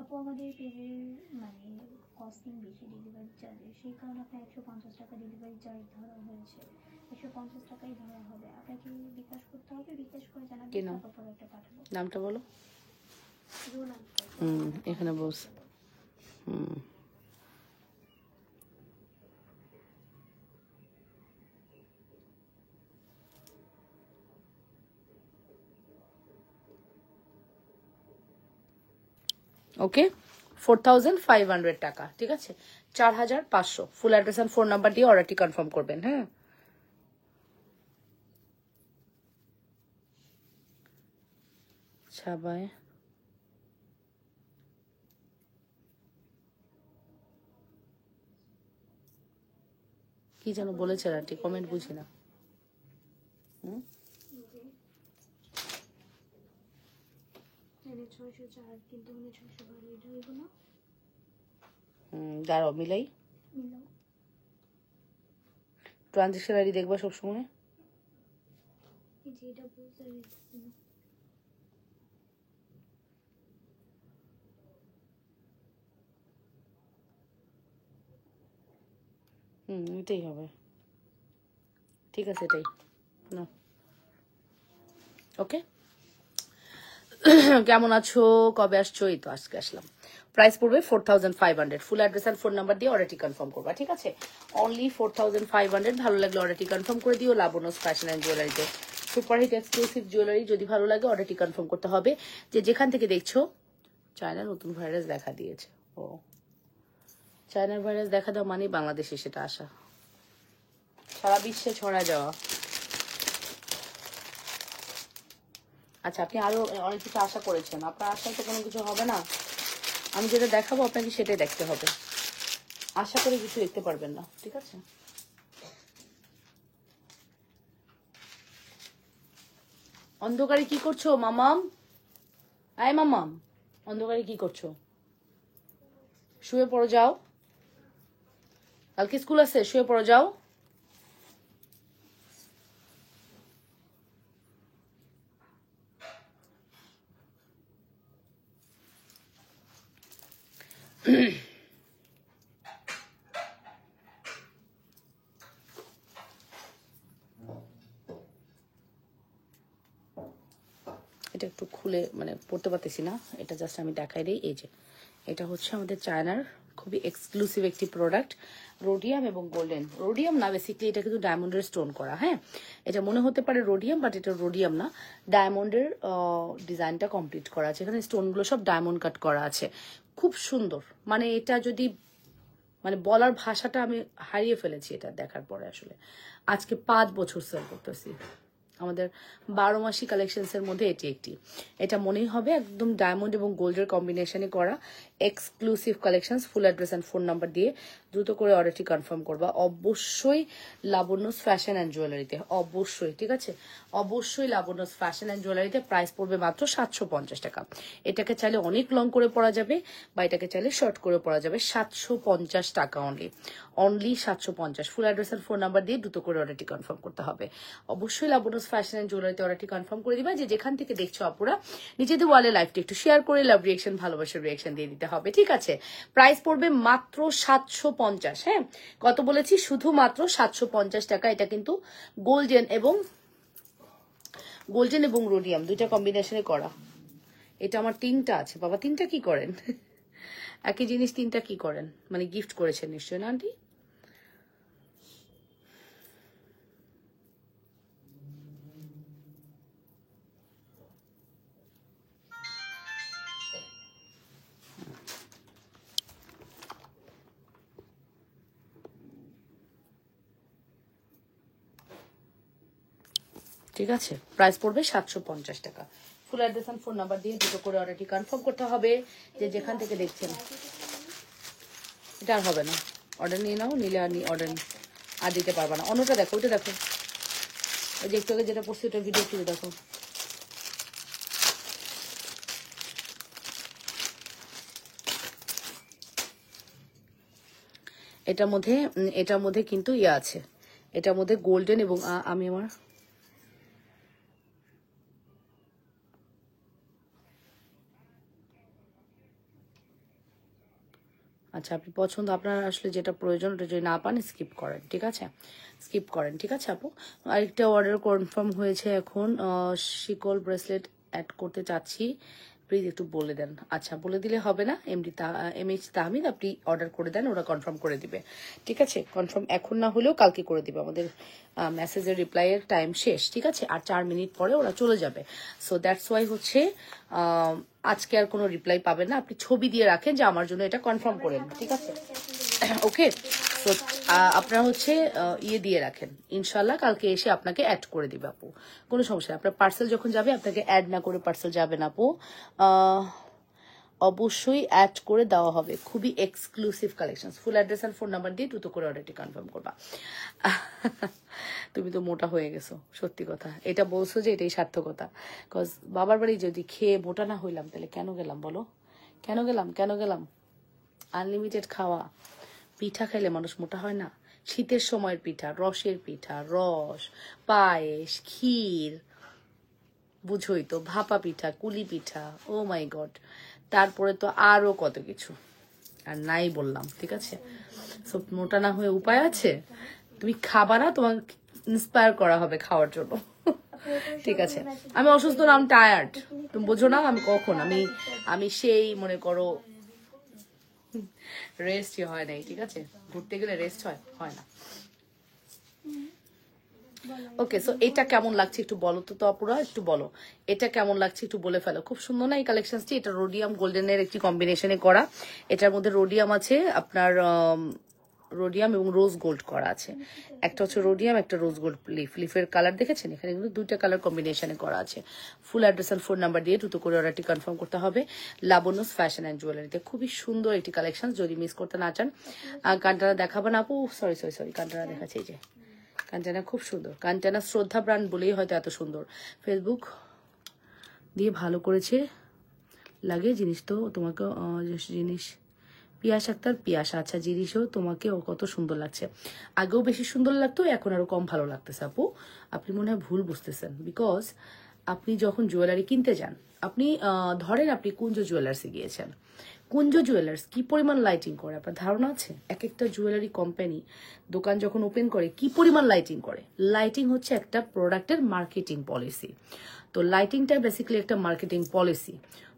আপু আমাদের পেজের মানে কস্টিং বেশি ডেলিভারি চার্জে, সেই কারণে আপনার 150 টাকা ডেলিভারি চার্জ ধরা হয়েছে। 150 টাকাই ধরা হবে। আপনাকে বিকাশ করতে হবে, বিকাশ করে জানাবেন, কি নাম, তারপর প্রোডাক্টটা পাঠাবো। নামটা বলো। রোনাল। এখানে বস। ওকে, 4500 টাকা। ঠিক আছে, 4500। ফুল অ্যাড্রেস অ্যান্ড ফোন নাম্বার দিয়ে অর্ডারটি কনফার্ম করবেন। হ্যাঁ, ছাবায় কি যেন বলেছেন আন্টি, কমেন্ট বুঝি না। দাঁড়াও মিলাই, ট্রানজেকশন আইডি দেখবা সবসময়। এটাই হবে, ঠিক আছে, এটাই না। ওকে, কেমন আছো, কবে আসছো? এই তো আজকে আসলাম। প্রাইস পড়বে 4500। ফুল অ্যাড্রেস আর ফোন নাম্বার দিয়ে অর্ডারটি কনফার্ম করবা। ঠিক আছে, অনলি 4500। ভালো লাগলে অর্ডারটি কনফার্ম করে দিও লাবণ্যস ফ্যাশন অ্যান্ড জুয়েলারিতে। Superhit exclusive jewellery. যদি ভালো লাগে অর্ডারটি কনফার্ম করতে হবে। যে যেখান থেকে দেখছো, চায়না নতুন ভাইরাস দেখা দিয়েছে। ও, চায়নার ভাইরাস দেখা দাও মানে বাংলাদেশে সেটা আসা, সারা বিশ্বে ছড়া যাওয়া। আচ্ছা, আপনি আরো অনেক কিছু আশা করেছেন, আপনার আশায় তো কোনো কিছু হবে না। আমি যেটা দেখাবো আপনাকে সেটাই দেখতে হবে, আশা করে কিছু দেখতে পারবেন না। ঠিক আছে, অন্ধকারে কি করছো মামাম? আয় মামাম, অন্ধকারে কি করছো? শুয়ে পড়ো, যাও, কালকে স্কুল আছে, শুয়ে পড়ো, যাও। এটা একটু খুলে মানে পড়তে পারতেছি না, এটা জাস্ট আমি দেখাই দিই। এই যে এটা হচ্ছে আমাদের চায়নার খুবই এক্সক্লুসিভ একটি প্রোডাক্ট, রোডিয়াম এবং গোল্ডেন। রোডিয়াম না, বেসিক্যালি এটা কিন্তু ডায়মন্ডের স্টোন করা। হ্যাঁ, এটা মনে হতে পারে রোডিয়াম, বাট এটা রোডিয়াম না, ডায়মন্ডের ডিজাইনটা কমপ্লিট করা আছে। এখানে স্টোনগুলো সব ডায়মন্ড কাট করা আছে, খুব সুন্দর। মানে এটা যদি মানে বলার ভাষাটা আমি হারিয়ে ফেলেছি এটা দেখার পরে। আসলে আজকে 5 বছর সেল করতেছি, আমাদের 12 মাসি কালেকশনসের মধ্যে এটি একটি। এটা মনেই হবে একদম ডায়মন্ড এবং গোল্ডের কম্বিনেশনে করা exclusive collections. Full address and phone number দিয়ে দ্রুত করে অর্ডারটি কনফার্ম করবা অবশ্যই লাবণ্যস ফ্যাশন অ্যান্ড জুয়েলারিতে, অবশ্যই। ঠিক আছে, অবশ্যই লাবণ্যস ফ্যাশন অ্যান্ড জুয়েলারিতে। প্রাইস পড়বে মাত্র 750 টাকা। এটাকে চাইলে অনেক লং করে পরা যাবে বা এটাকে চাইলে শর্ট করে পরা যাবে। 750 টাকা only, only 750। Full address and phone number দিয়ে দ্রুত করে অর্ডারটি কনফার্ম করতে হবে। অবশ্যই লাবণ্যস ফ্যাশন অ্যান্ড জুয়েলারিতে অর্ডারটি কনফার্ম করে দিবা। যে যেখান থেকে দেখছো আপুরা, নিজেদের ওয়ালে লাইভটি একটু শেয়ার করে লাভ রিয়েকশন, ভালোবাসার রিয়েকশন দিয়ে দিতে হবে। ঠিক আছে, প্রাইস পড়বে মাত্র 750। হ্যাঁ, কত বলেছি? শুধুমাত্র 750 টাকা। এটা কিন্তু গোল্ডেন এবং রোডিয়াম দুইটা কম্বিনেশনে করা। এটা আমার 3টা আছে বাবা। 3টা কি করেন? একই জিনিস 3টা কি করেন? মানে গিফট করেছেন নিশ্চয়ই না আন্টি? ঠিক আছে, প্রাইস পড়বে 750 টাকা। Full address and phone number দিয়ে দুটো করে অর্ডারটি কনফার্ম করতে হবে। যে যেখান থেকে দেখছেন, এটা আর হবে না, অর্ডার নিয়ে নাও, নিলে আর অর্ডার আর দিতে পারবা না। অন্যটা দেখো, ওইটা দেখো, ওই যে একটু আগে যেটা পড়ছি ওটা ভিডিও একটু দেখো। এটার মধ্যে কিন্তু ইয়ে আছে, এটার মধ্যে গোল্ডেন এবং আমি আমার আচ্ছা, আপনি পছন্দ, আপনার আসলে যেটা প্রয়োজন ওটা যদি না পান স্কিপ করেন। ঠিক আছে, স্কিপ করেন। ঠিক আছে আপু, আরেকটা অর্ডার কনফার্ম হয়েছে এখন। শিকল ব্রেসলেট অ্যাড করতে চাচ্ছি, প্লিজ একটু বলে দেন। আচ্ছা, বলে দিলে হবে না, MH তাহমিদ আপনি অর্ডার করে দেন, ওরা কনফার্ম করে দিবে। ঠিক আছে, কনফার্ম এখন না হলেও কালকে করে দিবে। আমাদের মেসেজের রিপ্লাইয়ের টাইম শেষ। ঠিক আছে, আর 4 মিনিট পরে ওরা চলে যাবে। সো দ্যাটস ওয়াই হচ্ছে আজকে আর কোনো রিপ্লাই পাবেন না। আপনি ছবি দিয়ে রাখেন যে আমার জন্য এটা কনফার্ম করেন। ঠিক আছে, ওকে। তো আপনারা হচ্ছে ইয়ে দিয়ে রাখেন, ইনশাল্লাহ কালকে এসে আপনাকে অ্যাড করে দিবে আপু, কোনো সমস্যা নেই। আপনার পার্সেল যখন যাবে আপনাকে অ্যাড না করে পার্সেল যাবে না আপু, অবশ্যই অ্যাড করে দেওয়া হবে। খুবই এক্সক্লুসিভ কালেকশন। ফুল অ্যাড্রেস আর ফোন নাম্বার দিয়ে দ্রুত করে অর্ডারটি কনফার্ম করবা। তুমি তো মোটা হয়ে গেছো, সত্যি কথা। এটা বলছো যে এটাই সার্থকতা। কজ বাবার বাড়ি যদি খেয়ে মোটা না হইলাম তাহলে কেন গেলাম বলো? কেন গেলাম? আনলিমিটেড খাওয়া, পিঠা খাইলে মানুষ মোটা হয় না? শীতের সময়ের পিঠা, রসের পিঠা, রস, পায়েস, ক্ষীর, বুঝোই তো, ভাপা পিঠা, কুলি পিঠা, ও মাই গড। তারপরে তো আরো কত কিছু, আর নাই বললাম। ঠিক আছে, সব মোটা না হয়ে উপায় আছে? তুমি খাবা না, তোমার ইন্সপায়ার করা হবে খাওয়ার জন্য। ঠিক আছে, আমি অসুস্থ না, আমি টায়ার্ড, তুমি বোঝো না আমি কখন, আমি সেই মনে করো রেস্টই হয় নাই। ঠিক আছে, ঘুরতে গেলে রেস্ট হয় না। ওকে, সো এটা কেমন লাগছে একটু বলো তো আপুরা, একটু বলো এটা কেমন লাগছে, একটু বলে ফেলো। খুব সুন্দর না এই কালেকশনটি? এটা রোডিয়াম গোল্ডেনের একটি কম্বিনেশনে করা। এটার মধ্যে রোডিয়াম আছে আপনার, রোডিয়াম এবং রোজ গোল্ড করা আছে। একটা হচ্ছে রোডিয়াম, একটা রোজ গোল্ড লিফের কালার দেখেছেন? এখানে কিন্তু 2টা কালার কম্বিনেশনে করা আছে। ফুল অ্যাড্রেস আর ফোন নাম্বার দিয়ে দ্রুত করে অর্ডারটি কনফার্ম করতে হবে লাবণ্যস ফ্যাশন অ্যান্ড জুয়েলারিতে। খুবই সুন্দর একটি কালেকশন, যদি মিস করতে না চান। কান্টানা দেখাবেন আপু? সরি, কান্টানা দেখাচ্ছে। এই যে কাঞ্চনা খুব সুন্দর, কাঞ্চনা শ্রদ্ধা ব্র্যান্ড বলেই হয়তো এত সুন্দর। ফেসবুক দিয়ে ভালো করেছে লাগে জিনিস তো তোমাকে, জিনিস পিয়াস আক্তার, পিয়াস, আচ্ছা জিনিসও তোমাকে কত সুন্দর লাগছে। আগেও বেশি সুন্দর লাগতো, এখন আরো কম ভালো লাগতেছে আপু। আপনি মনে হয় ভুল বুঝতেছেন, বিকজ আপনি যখন জুয়েলারি কিনতে যান, আপনি ধরেন আপনি কুঞ্জ জুয়েলার্সে গিয়েছেন, কুঞ্জ জুয়েলার্স কি পরিমাণ লাইটিং করে আপনার ধারণা আছে? এক একটা জুয়েলারি কোম্পানি দোকান যখন ওপেন করে কি পরিমাণ লাইটিং করে। লাইটিং হচ্ছে একটা প্রোডাক্টের মার্কেটিং পলিসি। তো লাইটিংটা বেসিক্যালি একটা মার্কেটিং পলিসি।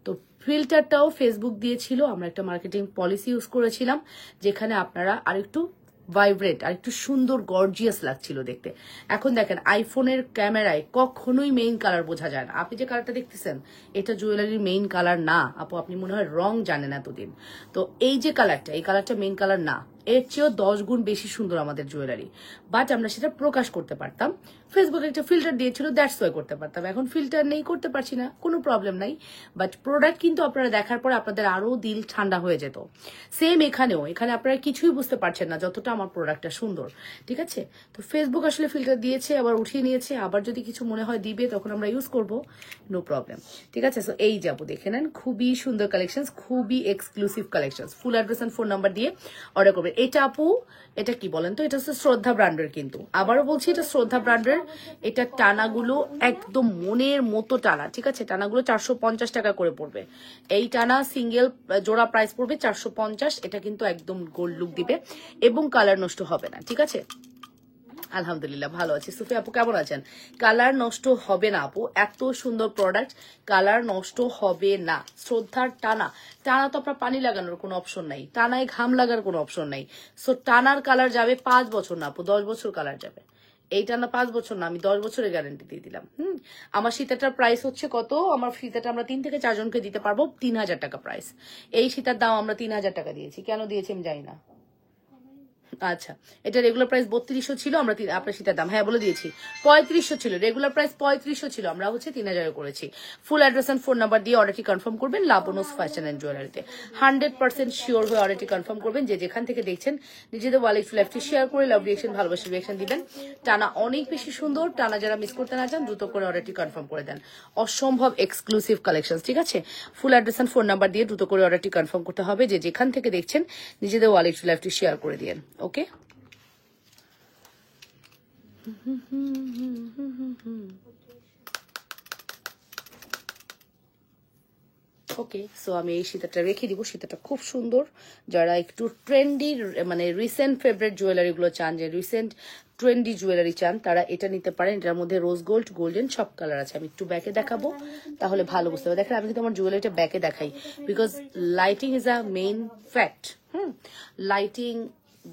তো ফিল্টারটাও ফেসবুক দিয়েছিল, আমরা একটা মার্কেটিং পলিসি ইউজ করেছিলাম, যেখানে আপনারা আরেকটু ভাইব্রেন্ট আর একটু সুন্দর গর্জিয়াস লাগছিল দেখতে। এখন দেখেন আইফোনের ক্যামেরায় কখনোই মেইন কালার বোঝা যায় না। আপনি যে কালারটা দেখতেছেন এটা জুয়েলারির মেইন কালার না আপু, আপনি মনে হয় রং জানেন এতদিন। তো এই যে কালারটা, এই কালারটা মেইন কালার না, এর চেয়েও 10 গুণ বেশি সুন্দর আমাদের জুয়েলারি। বাট আমরা সেটা প্রকাশ করতে পারতাম, ফেসবুকে একটা ফিল্টার দিয়েছিল, দ্যাটস ওয়াই করতে পারতাম। এখন ফিল্টার নেই, করতে পারছি না, কোনো প্রবলেম নাই। বাট প্রোডাক্ট কিন্তু আপনারা দেখার পরে আপনাদের আরো দিল ঠান্ডা হয়ে যেত। সেম এখানেও, এখানে আপনারা কিছুই বুঝতে পারছেন না যতটা আমার প্রোডাক্টটা সুন্দর। ঠিক আছে, তো ফেসবুক আসলে ফিল্টার দিয়েছে, আবার উঠিয়ে নিয়েছে, আবার যদি কিছু মনে হয় দিবে তখন আমরা ইউজ করব, নো প্রবলেম। ঠিক আছে, সো এই যাবো দেখে নেন, খুবই সুন্দর কালেকশন, খুবই exclusive collection. Full address and phone number দিয়ে অর্ডার করবেন। এটা আপু, এটা কি বলেন তো, এটা হচ্ছে শ্রদ্ধা ব্র্যান্ডের, কিন্তু আবারও বলছি এটা শ্রদ্ধা ব্র্যান্ডের। এটা টানাগুলো একদম মনের মতো টানা। ঠিক আছে, টানাগুলো 450 টাকা করে পড়বে। এই টানা সিঙ্গেল জোড়া প্রাইস পড়বে 450। এটা কিন্তু একদম গোল্ড লুক দিবে এবং কালার নষ্ট হবে না। ঠিক আছে, আলহামদুলিল্লাহ ভালো আছি। সুফি আপু কেমন আছেন? কালার নষ্ট হবে না আপু, এত সুন্দর প্রোডাক্ট, কালার নষ্ট হবে না। শ্রদ্ধার টানা, টানা তো আপনার পানি লাগানোর কোনো অপশন নাই, টানায় ঘাম লাগার কোনো অপশন নাই। সো টানার কালার যাবে 5 বছর না আপু, 10 বছর কালার যাবে। এই টানা 5 বছর না, আমি 10 বছরের গ্যারান্টি দিয়ে দিলাম। আমার সীতাটার প্রাইস হচ্ছে কত? আমার সীতাটা আমরা 3 থেকে 4 জনকে দিতে পারবো, 3000 টাকা প্রাইস। এই সীতার দাম আমরা 3000 টাকা দিয়েছি। কেন দিয়েছি আমি জানি না। আচ্ছা, এটা রেগুলার প্রাইস 3200 ছিল, আমরা আপনার শীতের দাম হ্যাঁ বলে দিয়েছি 3500 ছিল, রেগুলার প্রাইস 3500 ছিল, আমরা হচ্ছে 3000 করেছি। Full address and phone number দিয়ে অর্ডারটি কনফার্ম করবেন লাবনুস ফ্যাশন এন্ড জুয়েলারিতে। 100% শিওর হয়ে অর্ডারটি কনফার্ম করবেন। যে যেখান থেকে দেখছেন নিজেদের ওয়ালেট লাইফটি শেয়ার করে লাভ রিয়েকশন, ভালোবাসার রিয়েকশন দিবেন। টানা অনেক বেশি সুন্দর, টানা যারা মিস করতে না চান দ্রুত করে অর্ডারটি কনফার্ম করে দেন। অসম্ভব এক্সক্লুসিভ কালেকশন। ঠিক আছে, full address and phone number দিয়ে দ্রুত করে অর্ডারটি কনফার্ম করতে হবে। যে যেখান থেকে দেখছেন নিজেদের ওয়ালেট লাইফটি শেয়ার করে দিন। ওকে, ওকে, সো আমি এই সীতাটা রেখে দিব। সীতাটা খুব সুন্দর। যারা একটু ট্রেন্ডি মানে রিসেন্ট ফেভারিট জুয়েলারি গুলো চান, যে রিসেন্ট ট্রেন্ডি জুয়েলারি চান, তারা এটা নিতে পারেন। এটার মধ্যে রোজ গোল্ড, গোল্ডেন সব কালার আছে। আমি একটু ব্যাকে দেখাবো তাহলে ভালো বুঝতে পারবে। দেখেন আমি কিন্তু আমার জুয়েলারিটা ব্যাকে দেখাই, because lighting is a main fact. Lighting,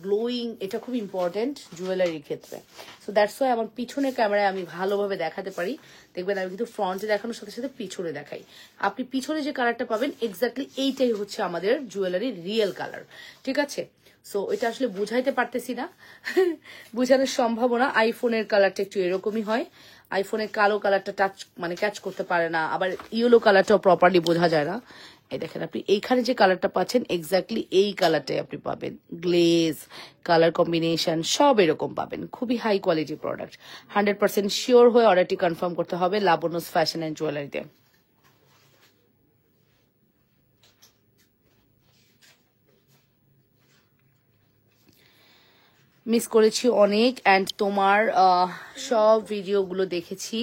glowing, এটা খুব ইম্পর্টেন্ট জুয়েলারির ক্ষেত্রে। সো দ্যাটস ওয়াই আমার পিছনে ক্যামেরায় আমি ভালোভাবে দেখাতে পারি। দেখবেন আমি কিন্তু ফ্রন্টে দেখানোর সাথে সাথে পিছনে দেখাই। আপনি পিছনে যে কালারটা পাবেন এক্স্যাক্টলি এইটাই হচ্ছে আমাদের জুয়েলারির রিয়েল কালার। ঠিক আছে, সো এটা আসলে বুঝাইতে পারতেছি না, বুঝানোর সম্ভাবনা। আইফোনের কালারটা একটু এরকমই হয়, আইফোনের কালো কালারটা টাচ মানে ক্যাচ করতে পারে না, আবার ইয়েলো কালারটাও প্রপারলি বোঝা যায় না। এই দেখেন আপনি এইখানে যে কালারটা পাচ্ছেন এক্স্যাক্টলি এই কালারটাই আপনি পাবেন। গ্লেজ, কালার কম্বিনেশন সব এরকম পাবেন। খুবই হাই কোয়ালিটি প্রোডাক্ট। 100% শিওর হয়ে অর্ডারটি কনফার্ম করতে হবে লাবনুস ফ্যাশন এন্ড জুয়েলারিতে। মিস করেছি অনেক, অ্যান্ড তোমার সব ভিডিওগুলো দেখেছি।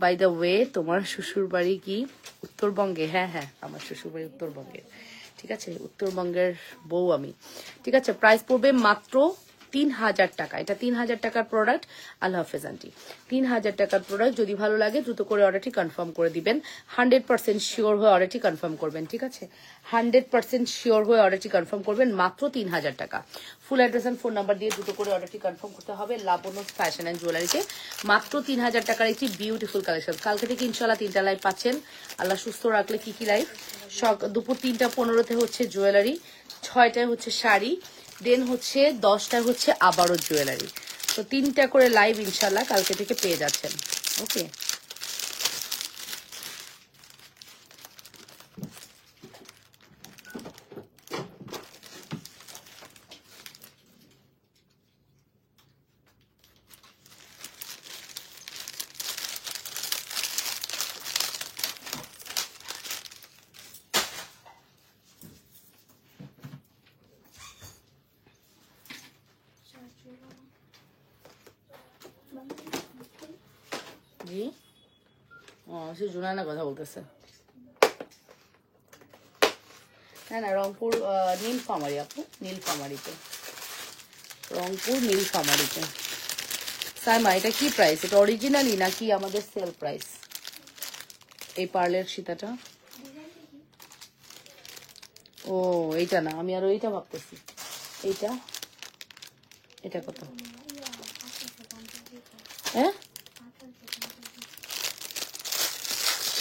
বাই দ্য ওয়ে, তোমার শ্বশুর বাড়ি কি উত্তরবঙ্গে? হ্যাঁ হ্যাঁ, আমার শ্বশুর বাড়ি উত্তরবঙ্গের। ঠিক আছে, উত্তরবঙ্গের বউ আমি। ঠিক আছে, প্রাইস পড়বে মাত্র 3000 টাকা। এটা 3000 টাকার প্রোডাক্ট। আল্লাহ হাফেজ আন্টি। 3000 টাকার প্রোডাক্ট। যদি ভালো লাগে দ্রুত করে অর্ডারটি কনফার্ম করে দিবেন। 100% শিওর হয়ে অর্ডারটি কনফার্ম করবেন। ঠিক আছে, 100% শিওর হয়ে অর্ডারটি কনফার্ম করবেন। মাত্র 3000 টাকা। Full address and phone number দিয়ে দ্রুত করে অর্ডারটি কনফার্ম করতে হবে লাবনুস ফ্যাশন এন্ড জুয়েলারিতে। মাত্র 3000 টাকার একটি বিউটিফুল কালেকশন। কালকে থেকে ইনশাল্লাহ 3টা লাইভ পাচ্ছেন, আল্লাহ সুস্থ রাখলে। কি কি লাইভ? দুপুর 3টা 15-তে হচ্ছে জুয়েলারি, 6টায় হচ্ছে শাড়ি, দেন হচ্ছে 10টায় হচ্ছে আবারও জুয়েলারি। তো 3টা করে লাইভ ইনশাল্লাহ কালকে থেকে পেয়ে যাচ্ছেন। ওকে, জি আমার সাথে জুনায়না কথা বলতেছে। হ্যাঁ না, রংপুর নীলফামারী আপু, নীলফামারীতে, রংপুর নীলফামারীতে। সাইমা এটা কি প্রাইস? এটা অরিজিনালি নাকি আমাদের সেল প্রাইস? এই পার্লের সীতাটা? ও এইটা না, আমি আরো এইটা ভাবতেছি। এইটা, এটা কত? হ্যাঁ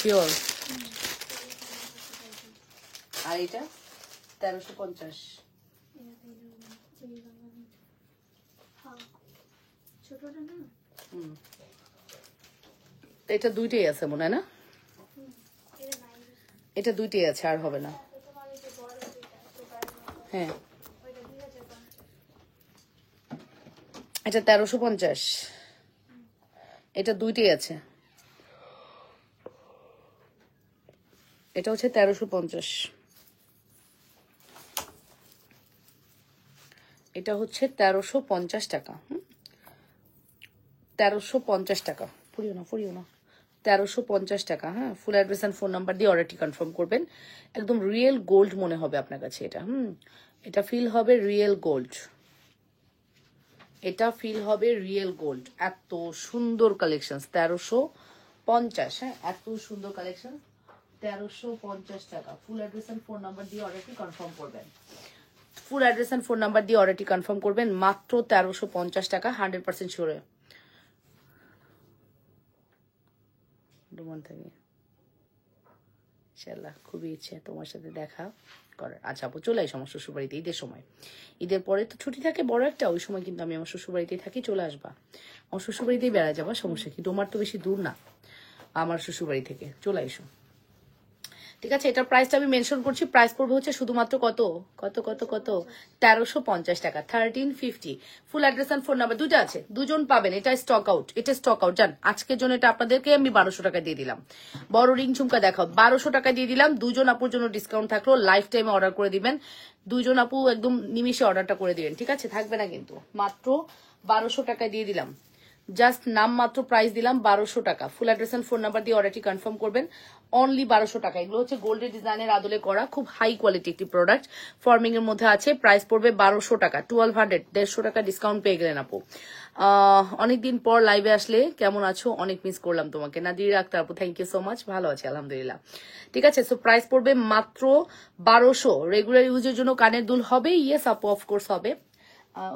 শিওর। আর এটা 1350। ছোটটা না? এটা দুইটাই আছে মনে হয় না? এটা নাই। এটা দুইটাই আছে, আর হবে না। তোমার ওই যে বড় যেটা সুপার, হ্যাঁ ওইটা 2050। এটা 1350। এটা দুইটাই আছে। এটা হচ্ছে 1350। এটা হচ্ছে 1350 টাকা। 1350 টাকা। পুরিও না, পুরিও না। 1350 টাকা। হ্যাঁ, full address and phone number দিয়ে অর্ডারটি কনফার্ম করবেন। একদম রিয়েল গোল্ড মনে হবে আপনার কাছে এটা। এটা ফিল হবে রিয়েল গোল্ড। এটা ফিল হবে রিয়েল গোল্ড। এত সুন্দর কালেকশন, 1350। হ্যাঁ, এত সুন্দর কালেকশন, 1350 টাকা। Full address and phone number দিয়ে অর্ডারটি কনফার্ম করবেন। ফুল অ্যাড্রেস অ্যান্ড ফোন নাম্বার দিয়ে অর্ডারটি কনফার্ম করবেন মাত্র 1350 টাকা, 100% শিওর। ডুমন থেকে ইনশাল্লাহ, খুবই ইচ্ছে তোমার সাথে দেখা করার। আচ্ছা আপু, চলে আসো আমার শ্বশুরবাড়িতে ঈদের সময়। ঈদের পরে তো ছুটি থাকে বড় একটা, ওই সময় কিন্তু আমি আমার শ্বশুরবাড়িতেই থাকি, চলে আসবা। আমার শ্বশুরবাড়িতেই বেড়া যাবা, সমস্যা কি? তোমার তো বেশি দূর না আমার শ্বশুরবাড়ি থেকে, চলে এসো। ঠিক আছে, এটার প্রাইসটা আমি মেনশন করছি। প্রাইস পড়বে হচ্ছে শুধুমাত্র কত কত কত কত 1350 টাকা, 1350। Full address and phone number দুটো আছে, দুজন পাবেন। এটা স্টক আউট, এটা স্টক আউট। জান আজকের জন্য এটা আপনাদেরকে আমি 1200 টাকা দিয়ে দিলাম। বড় রিং ঝুমকা দেখাও, 1200 টাকা দিয়ে দিলাম। দুজন আপুর জন্য ডিসকাউন্ট থাকলো, লাইফ টাইমে অর্ডার করে দিবেন। দুজন আপু একদম নিমিশে অর্ডারটা করে দিবেন, ঠিক আছে? থাকবে না কিন্তু, মাত্র 1200 টাকা দিয়ে দিলাম। জাস্ট নাম মাত্র প্রাইস দিলাম 1200 টাকা। Full address and phone number দিয়ে অর্ডারটি কনফার্ম করবেন, অনলি 1200 টাকা। এগুলো হচ্ছে গোল্ডের ডিজাইনের আদলে করা, খুব হাই কোয়ালিটি একটি প্রোডাক্ট, ফর্মিং এর মধ্যে আছে। প্রাইস পড়বে 1200 টাকা, 1200, 150 টাকা ডিসকাউন্ট পেয়ে গেলেন আপু। অনেকদিন পর লাইভে আসলে, কেমন আছো? অনেক মিস করলাম তোমাকে। নাদির আক্তার আপু, থ্যাংক ইউ সো মাচ, ভালো আছি আলহামদুলিল্লাহ। ঠিক আছে, সো প্রাইস পড়বে মাত্র 1200। রেগুলার ইউজের জন্য কানের দুল হবে, ইয়েস আপু অফকোর্স হবে।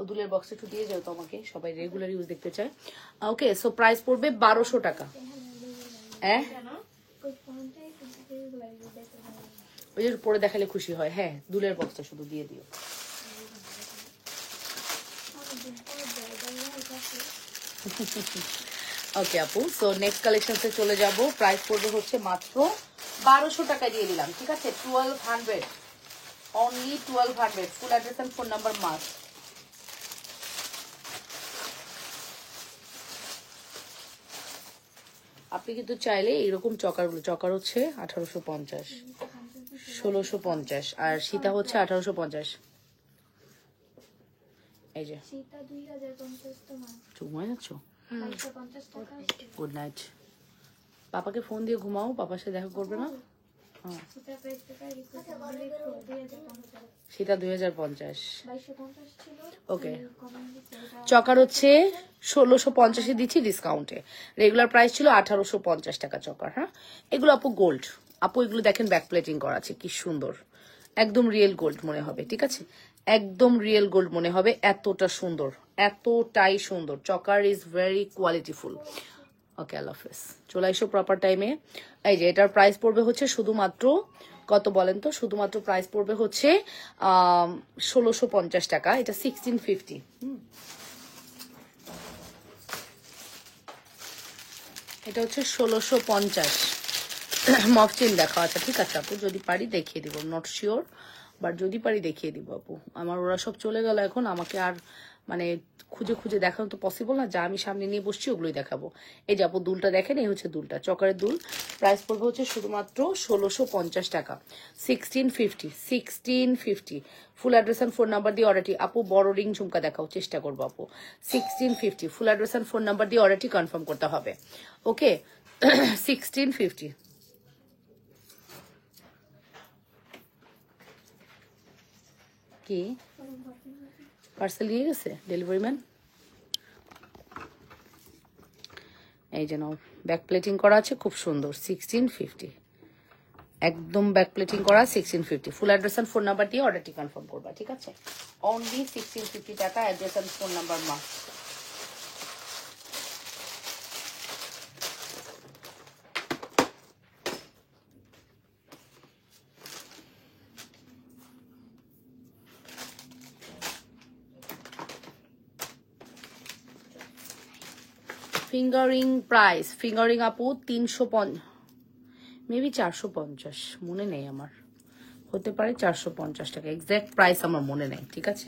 দুলের বক্স একটু দিয়ে যাও তো আমাকে, সবাই রেগুলার ইউজ দেখতে চায়। ওকে, সো প্রাইস পড়বে 1200 টাকা। হ্যাঁ, ওই যে পরে দেখালে খুশি হয়। হ্যাঁ, দুলের বক্সটা শুধু দিয়ে দিও। ওকে আপু, সো নেক্সট কালেকশনসে চলে যাব। প্রাইস পড়বে হচ্ছে মাত্র 1200 টাকা দিয়ে দিলাম, ঠিক আছে? 1200, only 1200। Full address and phone number must. আপনি কিন্তু চাইলে এরকম চকারগুলো, চকার হচ্ছে 1850, 1650, আর সীতা হচ্ছে 1850। এই যে সেটা 2050 তোমার ঘুমায় যাচ্ছ? 250 টাকা। Good night. পাপাকে ফোন দিয়ে ঘুমাও, পাপার সাথে দেখা করবে না? হ্যাঁ, সেটা প্রাইস টাকা রিকোয়েস্ট করলে 2050, সীতা 2050। 2250 ছিল। ওকে, কমেন্ট দিতে এটা চকার হচ্ছে 1650 দিচ্ছি ডিসকাউন্টে। রেগুলার প্রাইস ছিল 1850 টাকা চকার। হ্যাঁ, এগুলো আপু গোল্ড। আপু এগুলো দেখেন ব্যাক প্লেটিং করা আছে, কি সুন্দর, একদম রিয়েল গোল্ড মনে হবে। ঠিক আছে, একদম রিয়েল গোল্ড মনে হবে, এতটা সুন্দর, এতটাই সুন্দর। চকার ইজ ভেরি কোয়ালিটিফুল। ওকে, আল্লাহ হাফেজ। চলে আসো প্রপার টাইমে। এই যে এটার প্রাইস পড়বে হচ্ছে শুধুমাত্র কত বলেন তো? শুধুমাত্র প্রাইস পড়বে হচ্ছে 1650 টাকা। এটা 1650। এটা হচ্ছে 1650। মফচিন দেখা আছে, ঠিক আছে আপু, যদি পারি দেখিয়ে দিব, নট শিওর, বাট যদি পারি দেখিয়ে দিব আপু। আমার ওরা সব চলে গেল এখন, আমাকে আর মানে খুঁজে খুঁজে দেখানো তো পসিবল না, যা আমি সামনে নিয়ে বসছি ওগুলোই দেখাবো। এই যে আপু দুলটা দেখেন, এই হচ্ছে দুলটা, চকারের দুল। প্রাইস পড়বে হচ্ছে শুধুমাত্র 1650 টাকা, 1650, 1650। Full address and phone number দিয়ে অর্ডারটি, আপু বড় রিং ঝুমকা দেখাও, চেষ্টা করবো আপু। 1650, full address and phone number দিয়ে অর্ডারটি কনফার্ম করতে হবে। ওকে, 1650 কি পার্সেল নিয়ে গেছে ডেলিভারি ম্যান? এই যে নাও, ব্যাক প্লেটিং করা আছে, খুব সুন্দর। 1650 একদম ব্যাক প্লেটিং করা, 1650। Full address and phone number দিয়ে অর্ডারটি কনফার্ম করবা, ঠিক আছে? অনলি 1650 টাকা, অ্যাড্রেস এন্ড ফোন নাম্বার মা। ফিঙ্গারিং প্রাইস, ফিঙ্গারিং আপু 350, মেবি 450, মনে নেই আমার, হতে পারে 450 টাকা, এক্সাক্ট প্রাইস আমার মনে নেই, ঠিক আছে?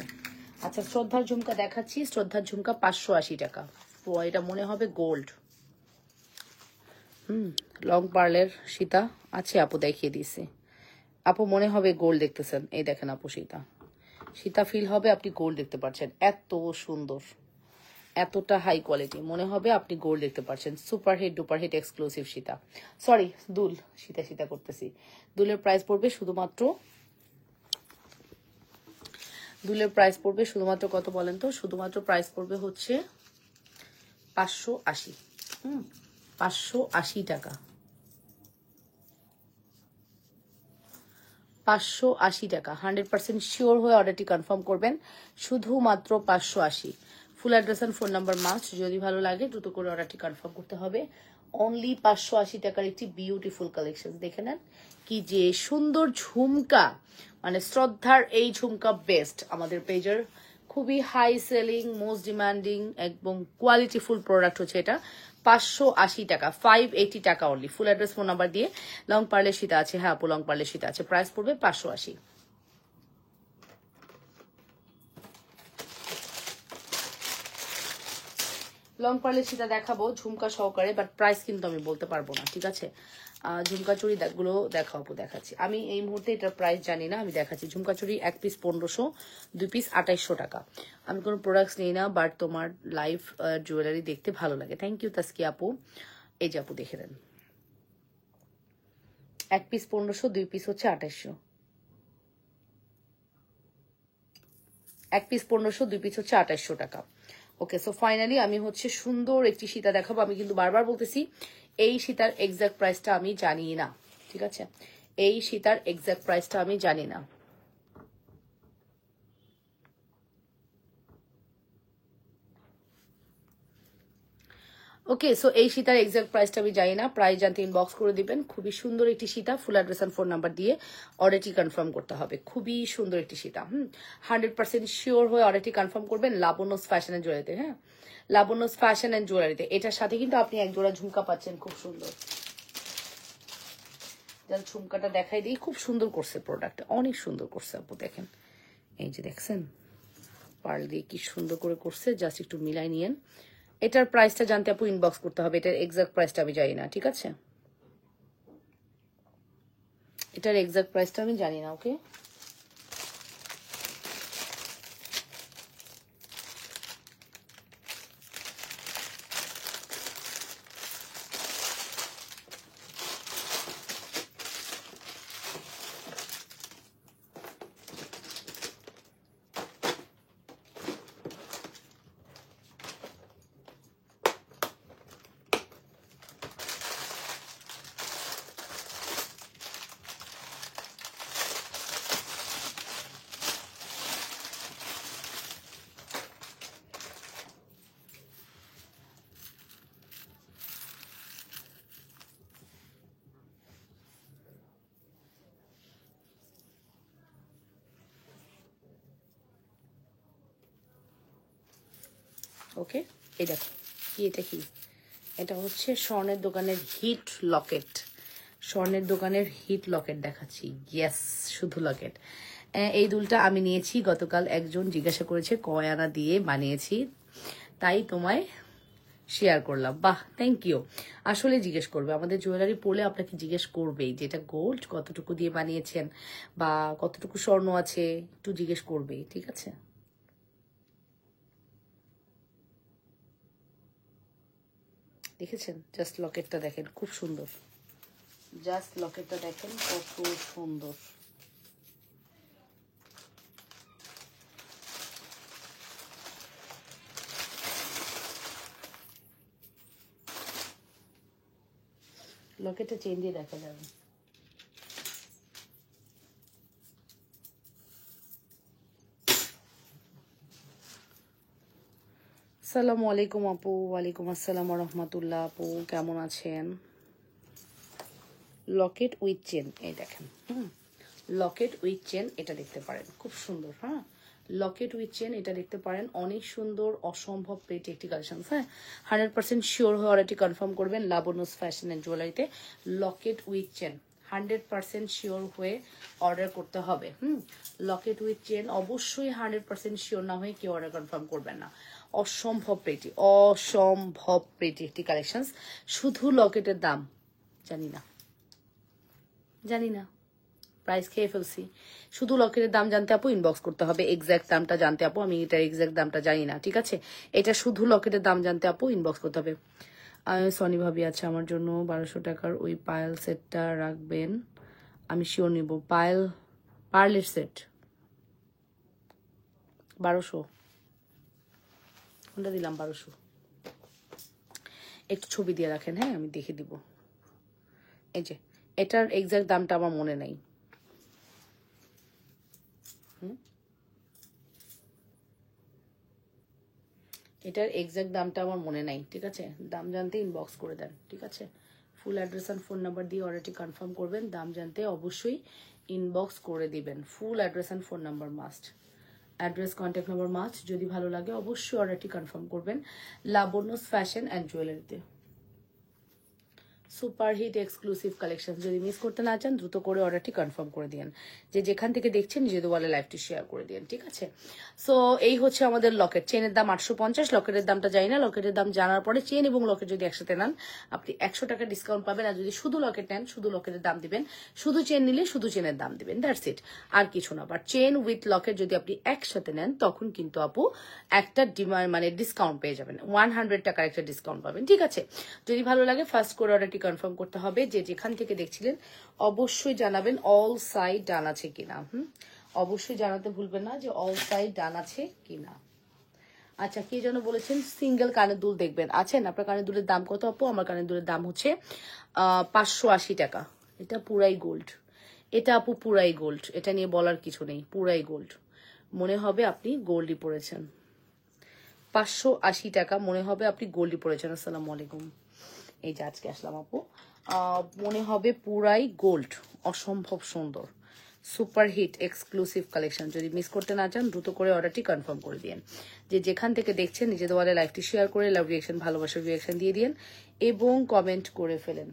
আচ্ছা, শ্রদ্ধার ঝুমকা দেখাচ্ছি। শ্রদ্ধার ঝুমকা 580 টাকা। তো এটা মনে হবে গোল্ড। লং পার্লের সীতা আছে আপু, দেখিয়ে দিয়েছি আপু, মনে হবে গোল্ড দেখতেছেন। এই দেখেন আপু, সীতা সীতা ফিল হবে, আপনি গোল্ড দেখতে পাচ্ছেন, এত সুন্দর, এতটা হাই কোয়ালিটি, মনে হবে আপনি গোল্ড দেখতে পাচ্ছেন। Super hit duper hit exclusive সীতা, সরি দুল, সীতা সীতা করতেছি। দুলের প্রাইস পড়বে শুধুমাত্র, দুলের প্রাইস পড়বে শুধুমাত্র কত বলেন তো? শুধুমাত্র প্রাইস পড়বে হচ্ছে 580। 580 টাকা, 580 টাকা। 100% শিওর হয়ে অর্ডারটি কনফার্ম করবেন, শুধুমাত্র 580। Full address and phone number must, যদি ভালো লাগে দ্রুত করে অর্ডারটি কনফার্ম করতে হবে। অনলি 580 টাকার একটি বিউটিফুল কালেকশন, দেখে নেন কি যে সুন্দর ঝুমকা, মানে শ্রদ্ধার এই ঝুমকা বেস্ট আমাদের পেজের, খুবই হাই সেলিং, মোস্ট ডিমান্ডিং এবং কোয়ালিটিফুল প্রোডাক্ট হচ্ছে এটা। 580 টাকা, 580 টাকা অনলি। ফুল অ্যাড্রেস ফোন নাম্বার দিয়ে। লং পার্লের সীতা আছে, হ্যাঁ আপু লং পার্লের সীতা আছে, প্রাইস পড়বে 580। লং পার্লের সীতা দেখাবো ঝুমকা সহকারে, বাট প্রাইস কিন্তু আমি বলতে পারবো না, ঠিক আছে? ঝুমকা চুড়ি গুলো দেখাবো, দেখাচ্ছি আমি এই মুহূর্তে, এটার প্রাইস জানি না, আমি দেখাচ্ছি। ঝুমকা চুড়ি 1 পিস 1500, 2 পিস 2800 টাকা। আমি কোনো প্রোডাক্টস নেই না, বাট তোমার লাইভ জুয়েলারি দেখতে ভালো লাগে। থ্যাংক ইউ তাস্কি আপু। এই যে আপু দেখে দেন, 1 পিস 1500, 2 পিস হচ্ছে 2800। 1 পিস 1500, 2 পিস হচ্ছে 2800 টাকা। ওকে, সো ফাইনালি আমি হচ্ছে সুন্দর একটি সীতা দেখাবো। আমি কিন্তু বারবার বলতেছি, এই সীতার এক্সাক্ট প্রাইসটা আমি জানি না, ঠিক আছে? এই সীতার এক্সাক্ট প্রাইসটা আমি জানি না। ওকে, সো এই সীতার এক্সাক্ট প্রাইসটা আমি জানি না, প্রাইস জানতে ইনবক্স করে দিবেন। খুবই সুন্দর একটি সীতা, full address and phone number দিয়ে অর্ডারটি কনফার্ম করতে হবে। খুবই সুন্দর একটি সীতা। 100% শিওর হয়ে অর্ডারটি কনফার্ম করবেন লাবণ্যস ফ্যাশন এন্ড জুয়েলারিতে। হ্যাঁ, লাবণ্যস ফ্যাশন এন্ড জুয়েলারিতে। এটার সাথে কিন্তু আপনি এক জোড়া ঝুমকা পাচ্ছেন, খুব সুন্দর। যার ঝুমকাটা দেখাই দিই, খুব সুন্দর করছে প্রোডাক্ট, অনেক সুন্দর করছে আপু, দেখেন এই যে দেখছেন পার্ল দিয়ে কি সুন্দর করে করছে, জাস্ট একটু মিলাই নিয়েন। এটার প্রাইসটা জানতে আপু ইনবক্স করতে হবে, এটার এক্সাক্ট প্রাইসটা আমি জানি না, ঠিক আছে? এটার এক্সাক্ট প্রাইসটা আমি জানি না। ওকে, ওকে, এই দেখো কি, এটা কি, এটা হচ্ছে স্বর্ণের দোকানের হিট লকেট। স্বর্ণের দোকানের হিট লকেট দেখাচ্ছি, ইয়েস, শুধু লকেট। এই দুলটা আমি নিয়েছি গতকাল, একজন জিজ্ঞাসা করেছে কয় আনা দিয়ে বানিয়েছি, তাই তোমায় শেয়ার করলাম। বাহ, থ্যাংক ইউ। আসলে জিজ্ঞেস করবে, আমাদের জুয়েলারি পরলে আপনাকে জিজ্ঞেস করবেই যে এটা গোল্ড কতটুকু দিয়ে বানিয়েছেন বা কতটুকু স্বর্ণ আছে, একটু জিজ্ঞেস করবেই, ঠিক আছে? দেখেছেন? জাস্ট লকেটটা দেখেন, খুব সুন্দর। জাস্ট লকেটটা দেখেন কত সুন্দর। লকেটটা চেন দিয়ে দেখা যাবে। আসসালামু আলাইকুম আপু। ওয়ালাইকুম আসসালাম রহমতুল্লাহ। আপু কেমন আছেন? লকেট উইথ চেন, এই দেখেন। লকেট উইথ চেন এটা দেখতে পারেন, খুব সুন্দর। হ্যাঁ, লকেট উইথ চেন এটা দেখতে পারেন, অনেক সুন্দর, অসম্ভব প্রিটি একটি কালেকশন। হ্যাঁ, 100% শিওর হয়ে অর্ডারটি কনফার্ম করবেন লাবণ্যস ফ্যাশন অ্যান্ড জুয়েলারিতে। লকেট উইথ চেন 100% শিওর হয়ে অর্ডার করতে হবে। লকেট উইথ চেন অবশ্যই 100% শিওর না হয়ে কেউ অর্ডার কনফার্ম করবেন না। অসম্ভব প্রিটি, অসম্ভব প্রিটি একটি কালেকশন। শুধু লকেটের দাম জানি না, প্রাইস খেয়ে ফেলছি। শুধু লকেটের দাম জানতে আপু ইনবক্স করতে হবে, এক্স্যাক্ট দামটা জানতে আপু। আমি এটার এক্স্যাক্ট দামটা জানি না, ঠিক আছে? এটা শুধু লকেটের দাম জানতে আপু ইনবক্স করতে হবে। সনি ভাবি, আচ্ছা আমার জন্য 1200 টাকার ওই পায়েল সেটটা রাখবেন, আমি শিওর নিব। পার্লের সেট 1200, কোনটা দিলাম? 1200। একটু ছবি দিয়ে রাখেন, হ্যাঁ আমি দেখে দিব। এই যে এটার এক্স্যাক্ট দামটা আমার মনে নাই। এটার এক্স্যাক্ট দামটা আমার মনে নাই, ঠিক আছে? দাম জানতে ইনবক্স করে দেন, ঠিক আছে? Full address and phone number দিয়ে অর্ডারটি কনফার্ম করবেন। দাম জানতে অবশ্যই ইনবক্স করে দিবেন। Full address and phone number must, address contact number must. যদি ভালো লাগে অবশ্যই অর্ডারটি কনফার্ম করবেন লাবণ্যস ফ্যাশন অ্যান্ড জুয়েলারিতে। সুপার হিট এক্সক্লুসিভ কালেকশন, যদি মিস করতে না চান দ্রুত করে অর্ডারটি কনফার্ম করে দিন। যে যেখান থেকে দেখছেন নিজেদের ওয়ালে লাইভটি শেয়ার করে দিন, ঠিক আছে? সো এই হচ্ছে আমাদের লকেট। চেনের দাম 850, লকেটের দামটা জানি না। লকেটের দাম জানার পরে চেন এবং লকেট যদি একসাথে নেন আপনি 100 টাকা ডিসকাউন্ট পাবেন। আর যদি শুধু লকেট নেন শুধু লকেটের দাম দিবেন, শুধু চেন নিলে শুধু চেনের দাম দিবেন, দ্যাটস ইট, আর কিছু না। বাট চেন উইথ লকেট যদি আপনি একসাথে নেন তখন কিন্তু আপু একটা মানে ডিসকাউন্ট পেয়ে যাবেন, 100 টাকার একটা ডিসকাউন্ট পাবেন, ঠিক আছে? যদি ভালো লাগে ফার্স্ট করে অর্ডারটি কনফার্ম করতে হবে। যে যেখান থেকে দেখছিলেন অবশ্যই জানাবেন অল সাইড ডান আছে কিনা। অবশ্যই জানাতে ভুলবেন না যে অল সাইড ডান আছে কিনা। আচ্ছা, কে যেন বলেছেন সিঙ্গেল কানের দুল দেখবেন। আছেন আপনার কানের দুলের দাম কত আপু? আমার কানের দুলের দাম হচ্ছে 580 টাকা। এটা পুরাই গোল্ড, এটা আপু পুরাই গোল্ড, এটা নিয়ে বলার কিছু নেই, পুরাই গোল্ড। মনে হবে আপনি গোল্ডই পরেছেন। 580 টাকা, মনে হবে আপনি গোল্ডই পরেছেন। আসসালামু আলাইকুম, এই যে আজকে আসলাম আপু। মনে হবে পুরাই গোল্ড, অসম্ভব সুন্দর, সুপার হিট এক্সক্লুসিভ কালেকশন। যদি মিস করতে না চান দ্রুত করে অর্ডারটি কনফার্ম করে দিন। যে যেখান থেকে দেখছেন নিজেদের ওয়ালে লাইভটি শেয়ার করে লাভ রিয়াকশন, ভালোবাসার রিয়াকশন দিয়ে দিন এবং কমেন্ট করে ফেলেন।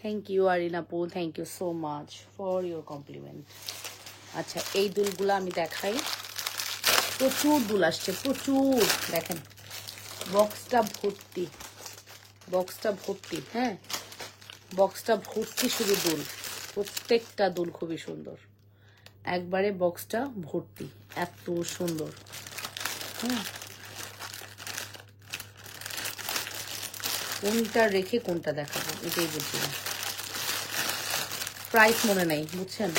থ্যাংক ইউ আরিন আপু, thank you so much for your compliment. আচ্ছা, এই দুলগুলো আমি দেখাই। প্রচুর দুল আসছে, প্রচুর। দেখেন বক্সটা ভর্তি, বক্সটা ভর্তি। হ্যাঁ, বক্সটা ভর্তি শুধু দুল, প্রত্যেকটা দুল খুবই সুন্দর, একবারে বক্সটা ভর্তি, এত সুন্দর। হ্যাঁ, কোনটা রেখে কোনটা দেখাবো এটাই বুঝি না। প্রাইস মনে নাই, বুঝছেন?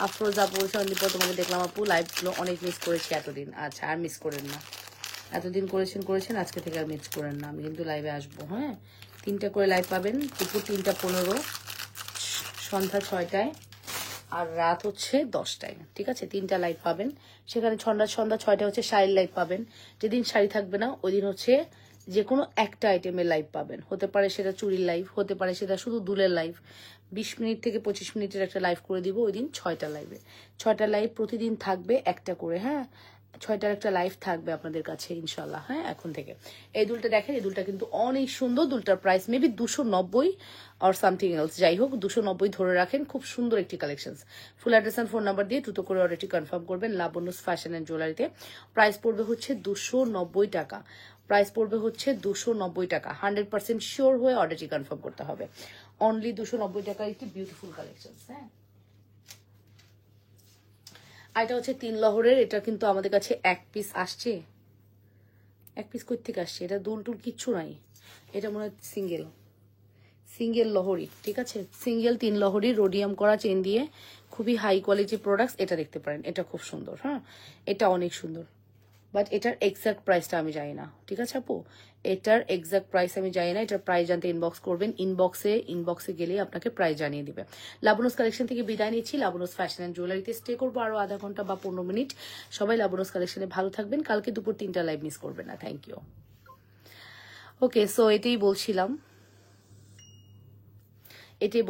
আফরোজা বলছে অন্যপর তোমাকে দেখলাম আপু, লাইভগুলো অনেক মিস করেছি এতদিন। আচ্ছা, আর মিস করেন না, এতদিন করেছেন, আজকে থেকে আর মিস করেন না। আমি কিন্তু লাইভে আসবো। হ্যাঁ, 3টা করে লাইভ পাবেন, দুপুর 3টা 15, সন্ধ্যা 6টায়, আর রাত হচ্ছে 10টায়, ঠিক আছে? 3টা লাইভ পাবেন। সেখানে সন্ধ্যা 6টায় হচ্ছে শাড়ির লাইভ পাবেন। যেদিন শাড়ি থাকবে না ওই দিন হচ্ছে যে কোনো একটা আইটেমের লাইভ পাবেন। হতে পারে সেটা চুরির লাইভ, হতে পারে সেটা শুধু দুলের লাইভ। 20 মিনিট থেকে 25 মিনিটের একটা লাইভ করে দিব ওই দিন 6টা লাইভে। 6টা লাইভ প্রতিদিন থাকবে একটা করে। হ্যাঁ, 6টার একটা লাইভ থাকবে আপনাদের কাছে ইনশাল্লাহ। হ্যাঁ, এখন থেকে এই দুলটা দেখেন, এই দুলটা কিন্তু অনেক সুন্দর। দুলটার প্রাইস মেবি 290 আর সামথিং এলস, যাই হোক 290 ধরে রাখেন। খুব সুন্দর একটি collection. Full address and phone number দিয়ে দ্রুত করে অর্ডারটি কনফার্ম করবেন লাবণ্যস ফ্যাশন অ্যান্ড জুয়েলারিতে। প্রাইস পড়বে হচ্ছে 290 টাকা। প্রাইস পড়বে হচ্ছে 290 টাকা। 100% শিওর হয়ে অর্ডারটি কনফার্ম করতে হবে। অনলি 290 টাকার একটি বিউটিফুল কালেকশন। হ্যাঁ, আর এটা হচ্ছে 3 লহরের। এটা কিন্তু আমাদের কাছে এক পিস আসছে। এক পিস কই থেকে আসছে? এটা দুল টুল কিচ্ছু নাই, এটা মনে হয় সিঙ্গেল লহরি। ঠিক আছে, সিঙ্গেল 3 লহরি রোডিয়াম করা চেন দিয়ে খুবই হাই কোয়ালিটি প্রোডাক্টস। এটা দেখতে পারেন, এটা খুব সুন্দর। হ্যাঁ, এটা অনেক সুন্দর, বাট এটার এক্সাক্ট প্রাইসটা আমি জানি না। ঠিক আছে আপু, এটার এক্সাক্ট প্রাইস আমি জানি না। এটার প্রাইস জানতে ইনবক্স করবেন। ইনবক্সে গেলে আপনাকে প্রাইস জানিয়ে দিবে। লাবণ্যস কালেকশন থেকে বিদায় নিচ্ছি। লাবণ্যস ফ্যাশন অ্যান্ড জুয়েলারিতে স্টে করবো আরো আধা ঘন্টা বা 15 মিনিট। সবাই লাবণ্যস কালেকশনে ভালো থাকবেন। কালকে দুপুর 3টা লাইভ মিস করবেন না। Thank you. ওকে, সো এটাই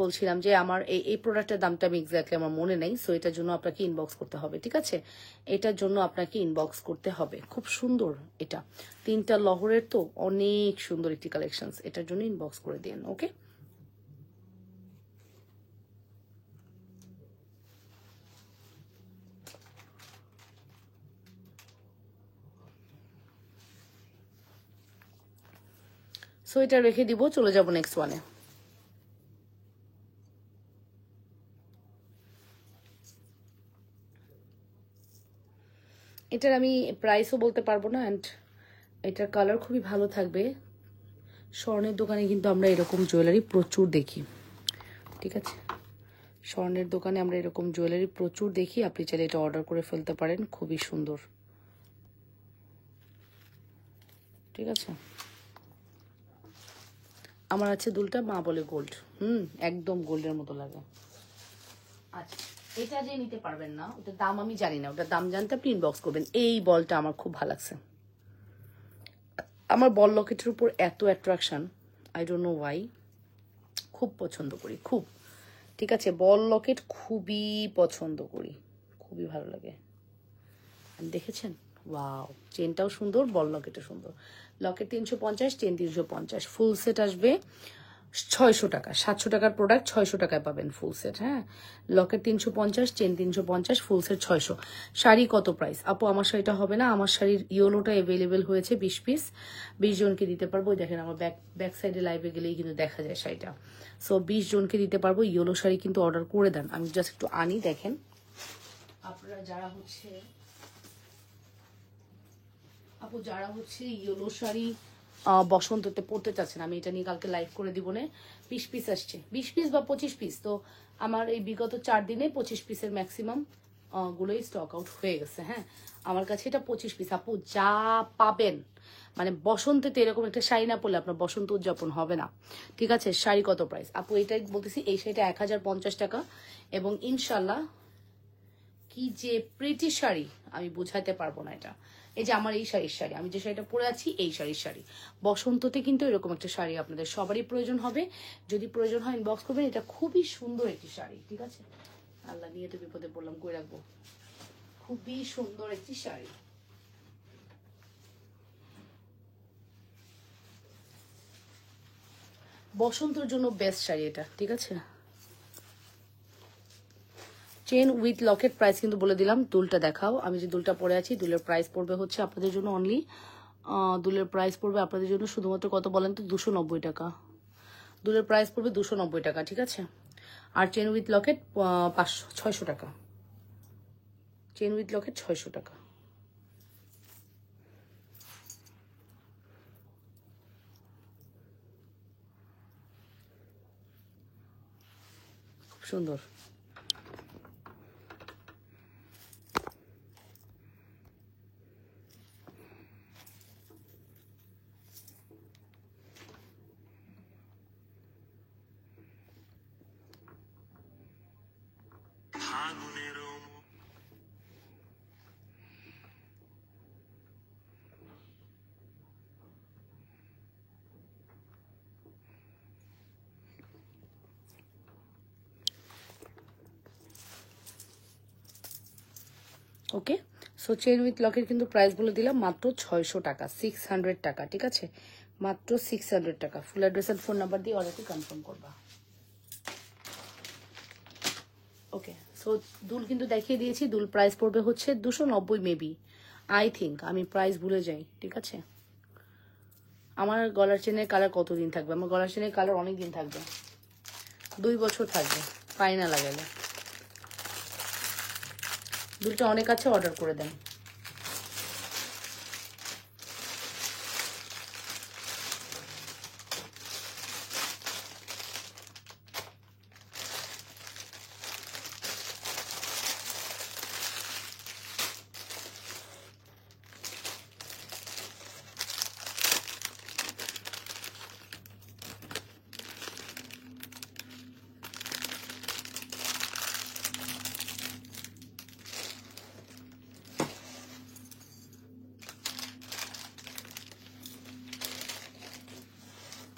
বলছিলাম যে আমার এই প্রোডাক্টের দামটা আমি এক্স্যাক্টলি আমার মনে নেই। সো এটার জন্য আপনাকে ইনবক্স করতে হবে। ঠিক আছে, এটার জন্য আপনাকে ইনবক্স করতে হবে। খুব সুন্দর এটা, 3টা লহরের তো অনেক সুন্দর একটি কালেকশন। এটার জন্য ইনবক্স করে দিন। ওকে, সো এটা রেখে দিব, চলে যাব নেক্সট ওয়ানে। এটার আমি প্রাইসও বলতে পারবো না, অ্যান্ড এটার কালার খুবই ভালো থাকবে। স্বর্ণের দোকানে কিন্তু আমরা এরকম জুয়েলারি প্রচুর দেখি। ঠিক আছে, স্বর্ণের দোকানে আমরা এরকম জুয়েলারি প্রচুর দেখি। আপনি চাইলে এটা অর্ডার করে ফেলতে পারেন, খুবই সুন্দর। ঠিক আছে, আমার আছে দুলটা মা বলে গোল্ড। একদম গোল্ডের মতো লাগে। আচ্ছা, এটা যে নিতে পারবেন না, ওটার দাম আমি জানি না। ওটার দাম জানতে আপনি ইনবক্স করবেন। এই বলটা আমার খুব ভালো লাগছে। আমার বল লকেটের উপর এত attraction, I don't no Y. খুব পছন্দ করি, খুব। ঠিক আছে, বল লকেট খুবই পছন্দ করি, খুবই ভালো লাগে। দেখেছেন, ওয়াও, চেনটাও সুন্দর, বল লকেটও সুন্দর। লকেট 350, চেন 350। ফুল সেট আসবে 600 টাকা। 700 টাকার প্রোডাক্ট 600 টাকায় পাবেন ফুল সেট। হ্যাঁ, Locket 350, chain 350, full set 600। Sari কত প্রাইস? আপু আমার শাড়িটা হবে না। আমার শাড়ির ইয়েলোটা অ্যাভেলেবেল হয়েছে 20 পিস, 20 জনকে দিতে পারবো। দেখেন আমার ব্যাক সাইডে লাইভে গেলেই কিন্তু দেখা যায় শাড়িটা। সো 20 জনকে দিতে পারবো। ইয়েলো শাড়ি কিন্তু অর্ডার করে দেন। আমি জাস্ট একটু আনি, দেখেন আপনারা যারা হচ্ছে আপু যারা হচ্ছে ইয়েলো শাড়ি বসন্ততে পড়তে চাচ্ছেন, আমি এটা নিয়ে কালকে লাইভ করে দিব। 20 পিস আসছে, 20 পিস বা 25 পিস। তো আমার এই বিগত 4 দিনে 25 পিসের ম্যাক্সিমাম গুলোই স্টক আউট হয়ে গেছে। হ্যাঁ, আমার কাছে এটা 25 পিস। আপু যা পাবেন, মানে বসন্তেতে এরকম একটা শাড়ি না পরলে আপনার বসন্ত উদযাপন হবে না। ঠিক আছে, শাড়ি কত প্রাইস? আপু এটাই বলতেছি, এই শাড়িটা 1050 টাকা। এবং ইনশাল্লাহ কি যে প্রিটি শাড়ি, আমি বোঝাতে পারবো না এটা। এই যে আমার এই শাড়ির শাড়ি, আমি যে শাড়িটা পরে আছি, এই শাড়ির শাড়ি। বসন্ততে কিন্তু এরকম একটা শাড়ি আপনাদের সবারই প্রয়োজন হবে। যদি প্রয়োজন হয় ইনবক্স করবেন। এটা খুবই সুন্দর একটি শাড়ি। ঠিক আছে, আল্লাহ নিয়ে তো বিপদে পড়লাম, কই রাখবো। খুবই সুন্দর একটি শাড়ি। বসন্তের জন্য বেস্ট শাড়ি এটা। ঠিক আছে, চেন উইথ লকেট প্রাইস কিন্তু বলে দিলাম। দুলটা দেখাও। আমি যে দুলটা পরে আছি, দুলের প্রাইস পড়বে হচ্ছে আপনাদের জন্য অনলি, দুলের প্রাইস পড়বে আপনাদের জন্য শুধুমাত্র কত বলেন তো? 290 টাকা। দুলের প্রাইস পড়বে 290 টাকা। ঠিক আছে, আর চেন উইথ লকেট 600 টাকা। চেন উইথ লকেট 600 টাকা। খুব সুন্দর। ওকে, সো চেন উইথ লকের কিন্তু প্রাইস বলে দিলাম মাত্র 600 টাকা, 600 টাকা, ঠিক আছে, মাত্র 600 টাকা। ফুল অ্যাড্রেস আর ফোন নাম্বার দিয়ে অর্ডারটি কনফার্ম করবা। ওকে, সো দুল কিন্তু দেখিয়ে দিয়েছি। দুল প্রাইস পড়বে হচ্ছে 290 মেবি, আই থিঙ্ক, আমি প্রাইস ভুলে যাই, ঠিক আছে। আমার গলার চেনের কালার কতদিন থাকবে? আমার গলার চেনের কালার অনেক দিন থাকবে, 2 বছর থাকবে, পাই না লাগালে। দুলটা অনেক আছে, অর্ডার করে দেন।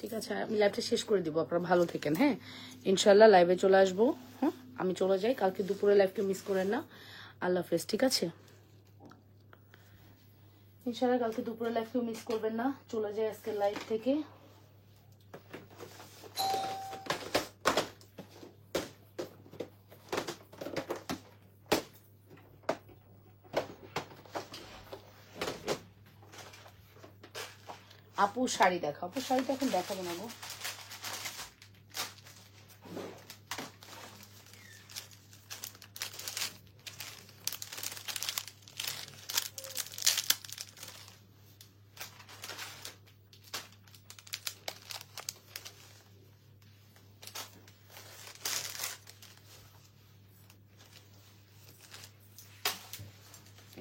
ঠিক আছে, আমি লাইভটা শেষ করে দিব, আপনারা ভালো থাকেন। হ্যাঁ, ইনশাল্লাহ লাইভে চলে আসবো। হ্যাঁ, আমি চলে যাই, কালকে দুপুরে লাইভকে মিস করেন না। আল্লাহ হাফেজ, ঠিক আছে। ইনশাল্লাহ কালকে দুপুরে লাইভকেও মিস করবেন না। চলে যাই আজকের লাইভ থেকে। আপু শাড়ি দেখো, আপু শাড়ি তো এখন দেখাবো না গো।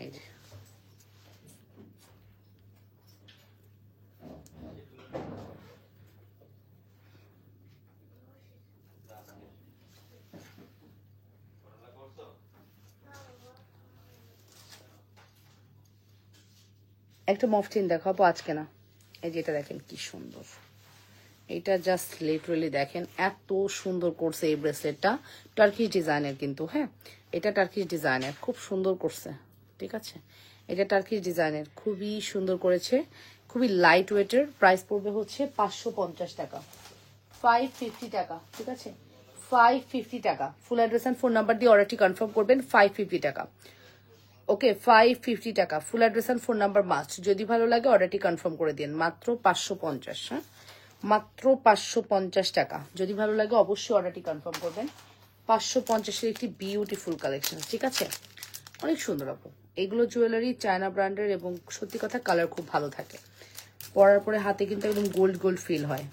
এই যে একটা মফটিন দেখো আপু, আজকে না, এই যে এটা দেখেন কি সুন্দর, এটা জাস্ট লিটারালি দেখেন এত সুন্দর করছে এই ব্রেসলেটটা। টার্কিশ ডিজাইনের কিন্তু, হ্যাঁ এটা টার্কিশ ডিজাইনের, খুব সুন্দর করছে, ঠিক আছে। এটা টার্কিশ ডিজাইনের, খুবই সুন্দর করেছে, খুবই লাইট ওয়েটের। প্রাইস পড়বে হচ্ছে 550 টাকা, 550 টাকা, ঠিক আছে, 550 টাকা। Full address and phone number দিয়ে অর্ডারটি কনফার্ম করবেন, 550 টাকা। ওকে, 550 টাকা। Full address and phone number must. যদি ভালো লাগে অর্ডারটি কনফার্ম করে দিন, মাত্র 550। হ্যাঁ, মাত্র 550 টাকা। যদি ভালো লাগে অবশ্যই অর্ডারটি কনফার্ম করবেন। 550-এর একটি বিউটিফুল কালেকশন, ঠিক আছে, অনেক সুন্দর আপু। এগুলো জুয়েলারি চায়না ব্র্যান্ডের এবং সত্যি কথা কালার খুব ভালো থাকে, পরার পরে হাতে কিন্তু একদম গোল্ড গোল্ড ফিল হয়।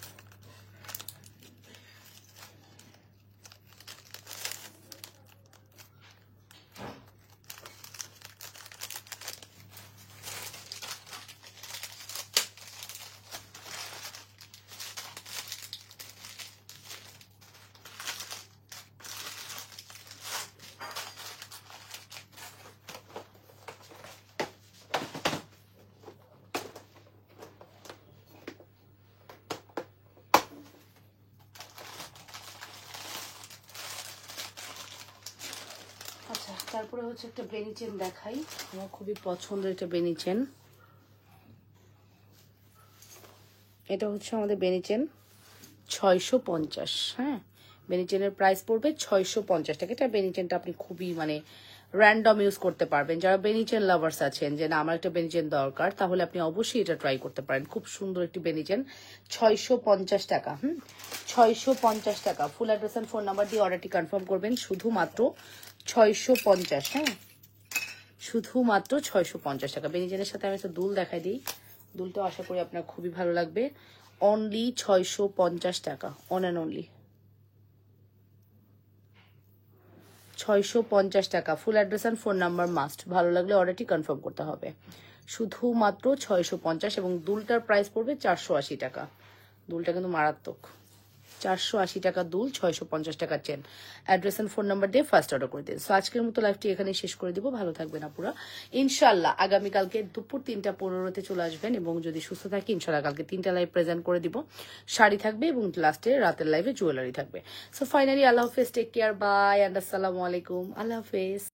আচ্ছা, তারপরে হচ্ছে একটা বেনি চেন দেখাই, আমার খুবই পছন্দের একটা বেনি চেন। এটা হচ্ছে আমাদের বেনি চেন 650। হ্যাঁ, বেনি চেনের প্রাইস পড়বে 650 টাকা। এটা বেনি চেনটা আপনি খুবই মানে র্যান্ডম ইউজ করতে পারবেন। যারা বেনি চেন লাভার্স আছেন, যে না আমার একটা বেনি চেন দরকার, তাহলে আপনি অবশ্যই এটা ট্রাই করতে পারেন। খুব সুন্দর একটি বেনি চেন, 650 টাকা। 650 টাকা। Full address and phone number দিয়ে অর্ডারটি কনফার্ম করবেন, শুধুমাত্র 650। হ্যাঁ, শুধুমাত্র 650 টাকা। বেনি চেনের সাথে আমি একটা দুল দেখাই দিই, দুলটা আশা করি আপনার খুবই ভালো লাগবে। অনলি 650 টাকা, অন অ্যান্ড অনলি 650 টাকা। Full address and phone number must. ভালো লাগলে অর্ডারটি কনফার্ম করতে হবে, শুধুমাত্র 650। এবং দুলটার প্রাইস পড়বে 480 টাকা। দুলটা কিন্তু মারাত্মক, 480 টাকা দুল, 650 টাকা chain. Address and phone number দিয়ে ফার্স্ট অর্ডার করে দিন। সো আজকের মতো লাইভটি এখানে শেষ করে দিব। ভালো থাকবেন আপুরা। ইনশাল্লাহ আগামীকালকে দুপুর 3:15-তে চলে আসবেন, এবং যদি সুস্থ থাকি ইনশাল্লাহ কালকে 3টা লাইভ প্রেজেন্ট করে দিব। শাড়ি থাকবে এবং লাস্টে রাতের লাইভে জুয়েলারি থাকবে। সো ফাইনালি আল্লাহ হাফেজ, টেক কেয়ার, বাই অ্যান্ড আসসালামু আলাইকুম। আল্লাহ হাফেজ।